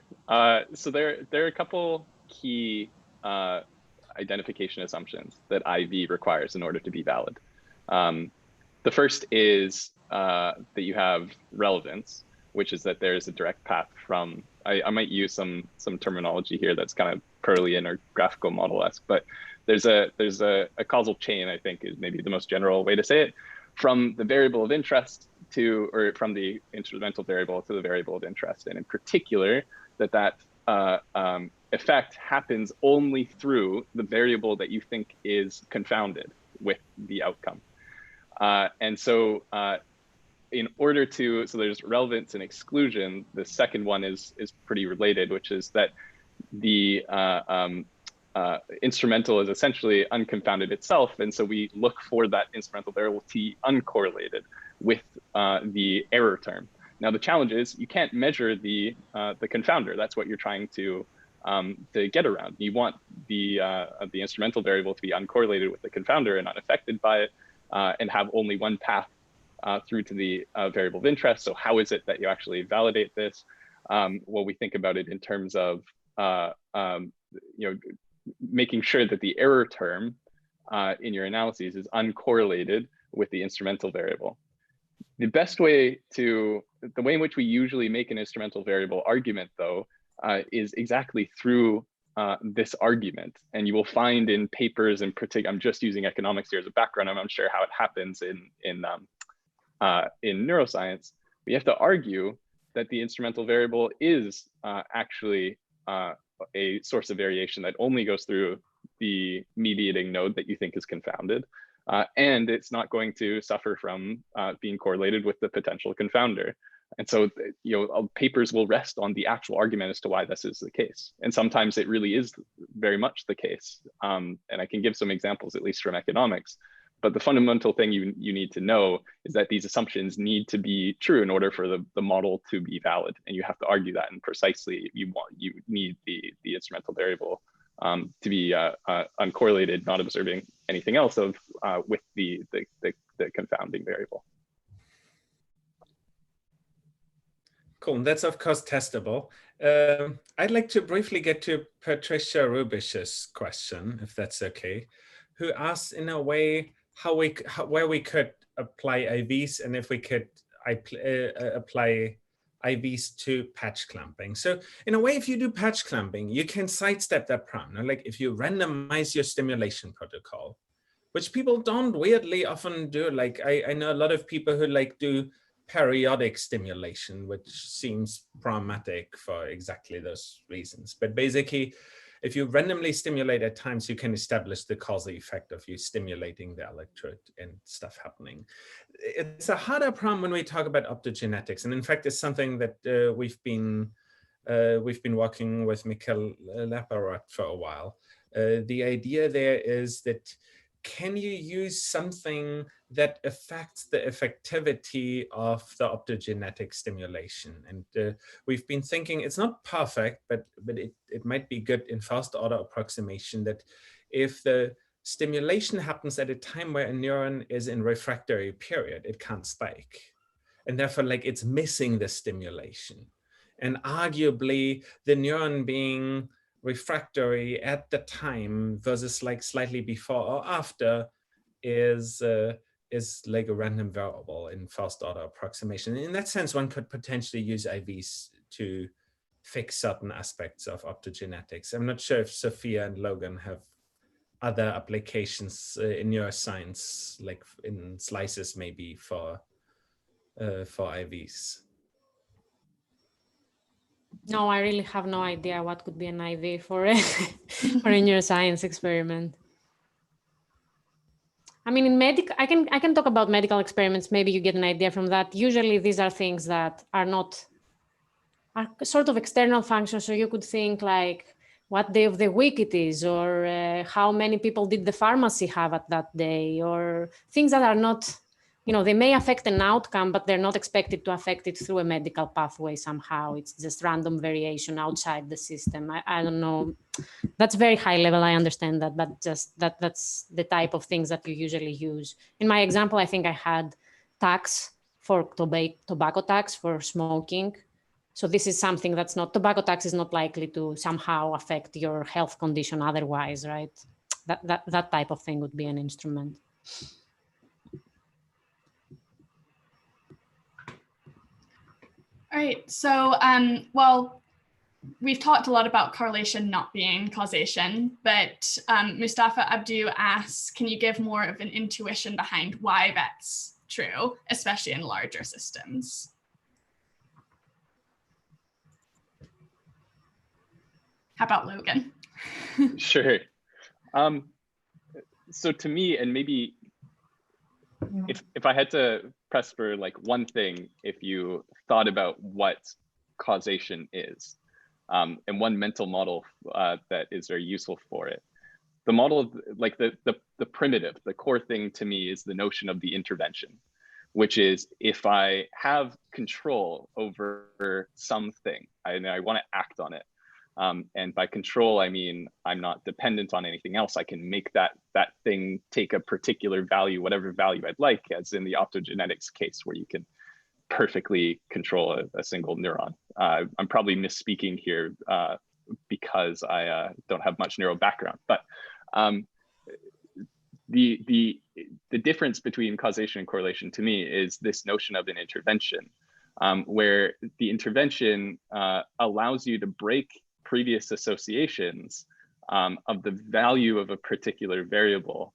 So there are a couple key identification assumptions that IV requires in order to be valid. The first is that you have relevance, which is that there is a direct path from, I might use some terminology here that's kind of Pearlian or graphical model-esque, but there's a causal chain, I think is maybe the most general way to say it, from the variable of interest to, or from the instrumental variable to the variable of interest. And in particular, that effect happens only through the variable that you think is confounded with the outcome. And so in order to, so there's relevance and exclusion. The second one is pretty related, which is that the instrumental is essentially unconfounded itself. And so we look for that instrumental variable to be uncorrelated with the error term. Now, the challenge is you can't measure the confounder. That's what you're trying to get around. You want the instrumental variable to be uncorrelated with the confounder and unaffected by it, and have only one path through to the variable of interest. So how is it that you actually validate this? Well, we think about it in terms of making sure that the error term in your analyses is uncorrelated with the instrumental variable. The best way to, the way in which we usually make an instrumental variable argument, though, is exactly through this argument. And you will find in papers in particular, I'm just using economics here as a background, I'm not sure how it happens in neuroscience, we have to argue that the instrumental variable is actually a source of variation that only goes through the mediating node that you think is confounded, and it's not going to suffer from being correlated with the potential confounder. And so, papers will rest on the actual argument as to why this is the case. And sometimes it really is very much the case. And I can give some examples, at least from economics. But the fundamental thing you need to know is that these assumptions need to be true in order for the model to be valid. And you have to argue that, and precisely you need the instrumental variable to be uncorrelated, not observing anything else with the confounding variable. Cool, and that's of course testable. I'd like to briefly get to Patricia Rubish's question, if that's okay, who asks in a way where we could apply IVs and if we could apply IVs to patch clamping. So in a way, if you do patch clamping, you can sidestep that problem. Like if you randomize your stimulation protocol, which people don't weirdly often do. Like I know a lot of people who like do periodic stimulation, which seems problematic for exactly those reasons. But basically, if you randomly stimulate at times, you can establish the causal effect of you stimulating the electrode and stuff happening. It's a harder problem when we talk about optogenetics. And in fact, it's something that we've been working with Mikhail Laparat for a while. The idea there is that can you use something that affects the effectivity of the optogenetic stimulation? And we've been thinking it's not perfect, but it might be good in first order approximation that if the stimulation happens at a time where a neuron is in refractory period, it can't spike. And therefore, like it's missing the stimulation. And arguably the neuron being refractory at the time versus like slightly before or after is like a random variable in first order approximation. In that sense, one could potentially use IVs to fix certain aspects of optogenetics. I'm not sure if Sofia and Logan have other applications in neuroscience, like in slices maybe for IVs. No, I really have no idea what could be an IV for a, for a neuroscience experiment. I mean, in medical, I can talk about medical experiments. Maybe you get an idea from that. Usually these are things that are sort of external functions. So you could think like what day of the week it is, or how many people did the pharmacy have at that day, or things that are not, you know, they may affect an outcome, but they're not expected to affect it through a medical pathway somehow. It's just random variation outside the system. I don't know. That's very high level. I understand that, but just that's the type of things that you usually use. In my example, I think I had tax for tobacco tax for smoking. So this is something that's not, tobacco tax is not likely to somehow affect your health condition otherwise, right? That type of thing would be an instrument. All right, so, well, we've talked a lot about correlation not being causation, but Mustafa Abdu asks, can you give more of an intuition behind why that's true, especially in larger systems? How about Logan? Sure. So to me, and maybe if I had to press for like one thing, if you thought about what causation is, and one mental model that is very useful for it, the model, like the primitive, the core thing to me is the notion of the intervention, which is if I have control over something and I want to act on it. And by control, I mean, I'm not dependent on anything else. I can make that thing take a particular value, whatever value I'd like, as in the optogenetics case where you can perfectly control a single neuron. I'm probably misspeaking here because I don't have much neuro background, but the difference between causation and correlation to me is this notion of an intervention, where the intervention allows you to break previous associations of the value of a particular variable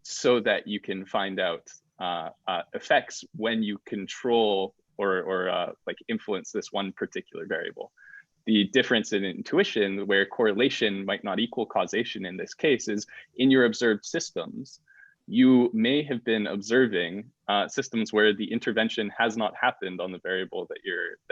so that you can find out effects when you control or like influence this one particular variable. The difference in intuition, where correlation might not equal causation in this case, is in your observed systems, you may have been observing systems where the intervention has not happened on the variable that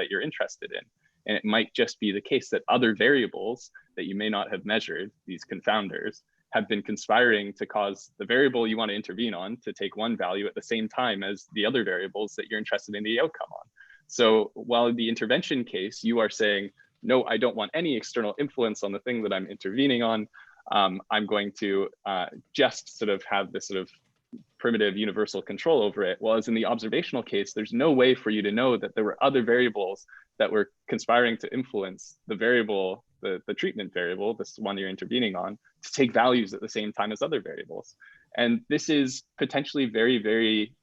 you're interested in. And it might just be the case that other variables that you may not have measured, these confounders, have been conspiring to cause the variable you want to intervene on to take one value at the same time as the other variables that you're interested in the outcome on. So while in the intervention case, you are saying, no, I don't want any external influence on the thing that I'm intervening on. I'm going to just sort of have this sort of primitive universal control over it. Whereas in the observational case, there's no way for you to know that there were other variables that were conspiring to influence the variable, the treatment variable, this one you're intervening on, to take values at the same time as other variables. And this is potentially very, very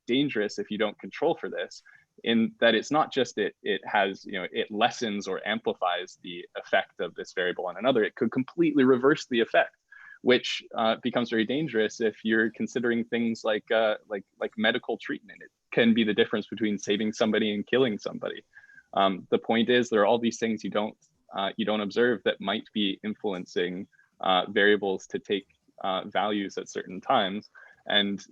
dangerous if you don't control for this, in that it's not just it has, you know, it lessens or amplifies the effect of this variable on another. It could completely reverse the effect, which becomes very dangerous if you're considering things like medical treatment. It can be the difference between saving somebody and killing somebody. The point is, there are all these things you don't observe that might be influencing variables to take values at certain times, and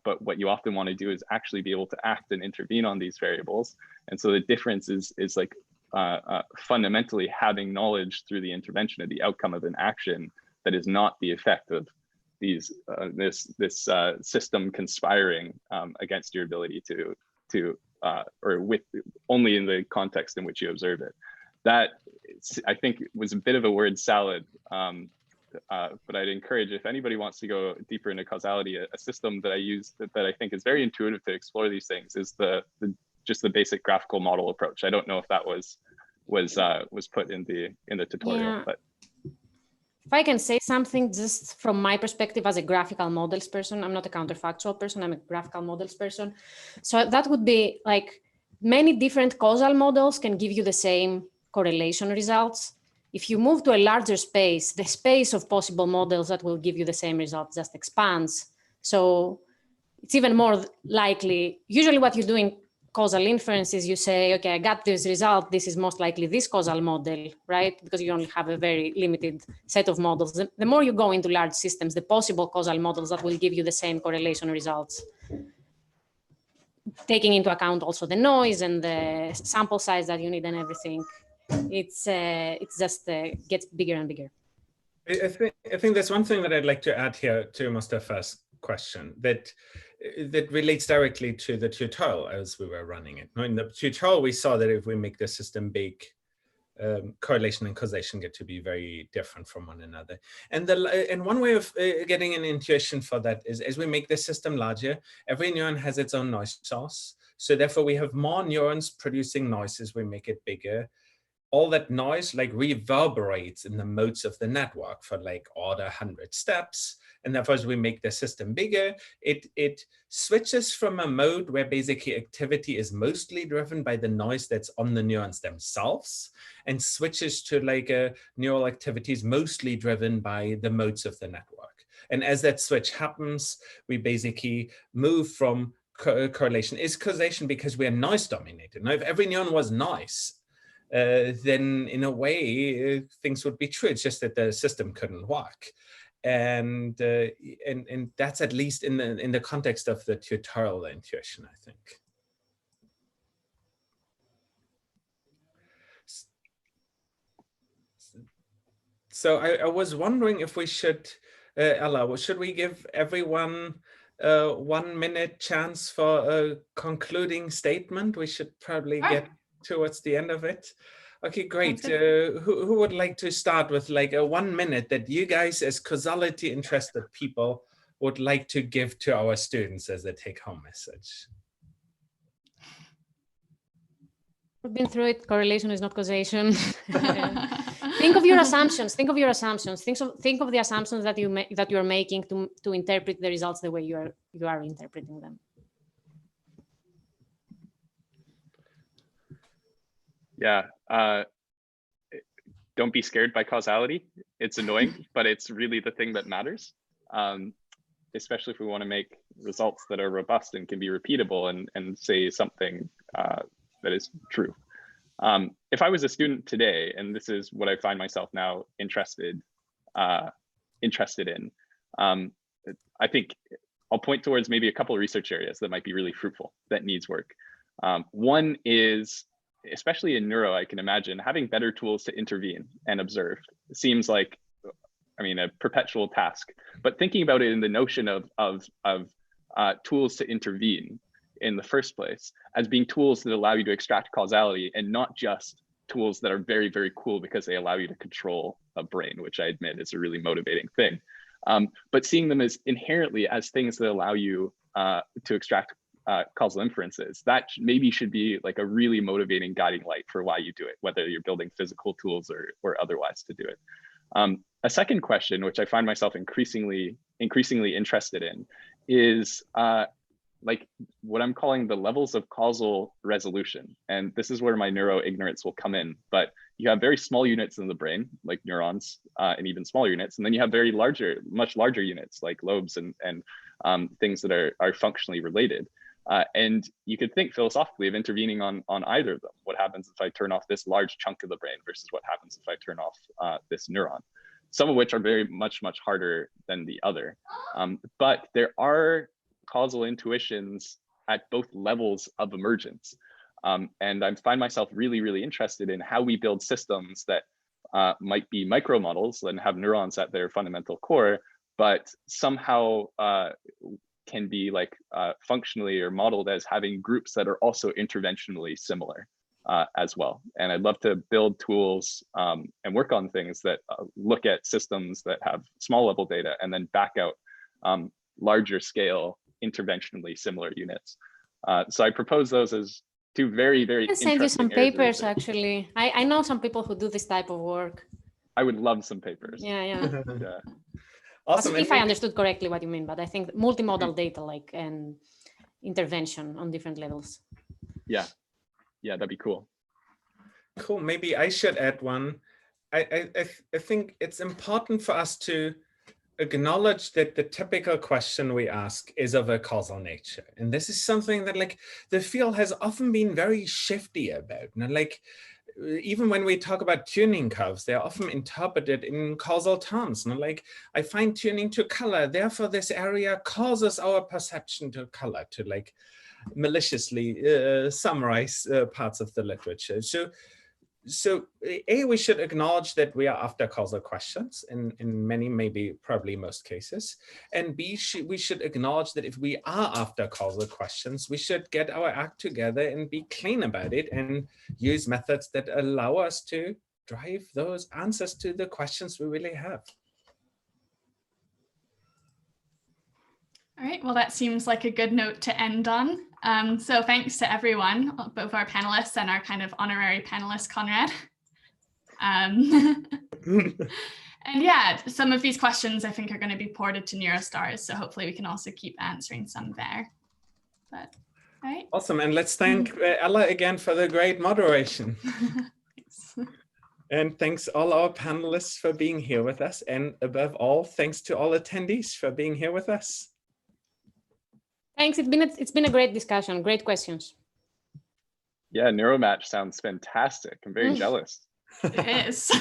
but what you often want to do is actually be able to act and intervene on these variables. And so the difference is like fundamentally having knowledge through the intervention of the outcome of an action that is not the effect of these this system conspiring against your ability to or with only in the context in which you observe it. That, I think, was a bit of a word salad, but I'd encourage, if anybody wants to go deeper into causality, a system that I use that I think is very intuitive to explore these things is just the basic graphical model approach. I don't know if that was was put in the tutorial. Yeah. But if I can say something just from my perspective as a graphical models person, I'm not a counterfactual person, I'm a graphical models person. So that would be like many different causal models can give you the same correlation results. If you move to a larger space, the space of possible models that will give you the same result just expands. So it's even more likely, usually what you do in causal inference is you say, okay, I got this result, this is most likely this causal model, right? Because you only have a very limited set of models. The more you go into large systems, the possible causal models that will give you the same correlation results, taking into account also the noise and the sample size that you need and everything. It's just gets bigger and bigger. I think there's one thing that I'd like to add here to Mustafa's question that relates directly to the tutorial as we were running it. Now, in the tutorial, we saw that if we make the system big, correlation and causation get to be very different from one another. And one way of getting an intuition for that is as we make the system larger, every neuron has its own noise source. So therefore, we have more neurons producing noise as we make it bigger. All that noise like reverberates in the modes of the network for like order 100 steps. And therefore, as we make the system bigger, it switches from a mode where basically activity is mostly driven by the noise that's on the neurons themselves and switches to like a neural activities mostly driven by the modes of the network. And as that switch happens, we basically move from correlation is causation because we are noise dominated. Now, if every neuron was noise, then in a way things would be true. It's just that the system couldn't work, and that's at least in the context of the tutorial intuition, I think. So I was wondering if we should, Ella, should we give everyone 1 minute chance for a concluding statement? We should probably get towards the end of it. Okay, great. Who would like to start with like a 1 minute that you guys as causality interested people would like to give to our students as a take-home message? We've been through it. Correlation is not causation. Think of your assumptions. Think of your assumptions. Think of the assumptions that you are making to interpret the results the way you are interpreting them. Yeah, don't be scared by causality. It's annoying, but it's really the thing that matters, especially if we want to make results that are robust and can be repeatable and say something that is true. If I was a student today, and this is what I find myself now interested in, I think I'll point towards maybe a couple of research areas that might be really fruitful, that needs work. One is, especially in neuro, I can imagine having better tools to intervene and observe. It seems like, I mean, a perpetual task, but thinking about it in the notion of tools to intervene in the first place as being tools that allow you to extract causality and not just tools that are very, very cool because they allow you to control a brain, which I admit is a really motivating thing. But seeing them as inherently as things that allow you to extract causal inferences, that maybe should be like a really motivating guiding light for why you do it, whether you're building physical tools or otherwise to do it. A second question, which I find myself increasingly interested in, is like what I'm calling the levels of causal resolution. And this is where my neuro ignorance will come in, but you have very small units in the brain, like neurons, and even smaller units. And then you have very much larger units like lobes and things that are functionally related. And you could think philosophically of intervening on either of them. What happens if I turn off this large chunk of the brain versus what happens if I turn off this neuron? Some of which are very much harder than the other. But there are causal intuitions at both levels of emergence. And I find myself really interested in how we build systems that might be micro models and have neurons at their fundamental core, but somehow can be like functionally or modeled as having groups that are also interventionally similar as well. And I'd love to build tools and work on things that look at systems that have small level data and then back out larger scale interventionally similar units. So I propose those as Two very, very I can send you some interesting areas of papers, research. actually. I know some people who do this type of work. I would love some papers. Yeah, yeah. Yeah. Awesome. If I understood correctly what you mean, but I think multimodal data, like and intervention on different levels. Yeah, yeah, that'd be cool. Cool. Maybe I should add one. I think it's important for us to acknowledge that the typical question we ask is of a causal nature. And this is something that like the field has often been very shifty about. You know, like even when we talk about tuning curves, they're often interpreted in causal terms. You know, like I fine tuning to color, therefore this area causes our perception to color, to like maliciously summarize parts of the literature. So A, we should acknowledge that we are after causal questions in many, maybe probably most cases. And B, we should acknowledge that if we are after causal questions, we should get our act together and be clean about it and use methods that allow us to drive those answers to the questions we really have. All right, well, that seems like a good note to end on. So thanks to everyone, both our panelists and our kind of honorary panelist, Konrad. And yeah, some of these questions I think are going to be ported to Neurostars, so hopefully we can also keep answering some there. But, all right. Awesome, and let's thank Ella again for the great moderation. Thanks. And thanks all our panelists for being here with us. And above all, thanks to all attendees for being here with us. Thanks. It's been a great discussion. Great questions. Yeah, Neuromatch sounds fantastic. I'm very jealous. It is. All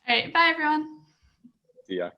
right, bye everyone. See ya.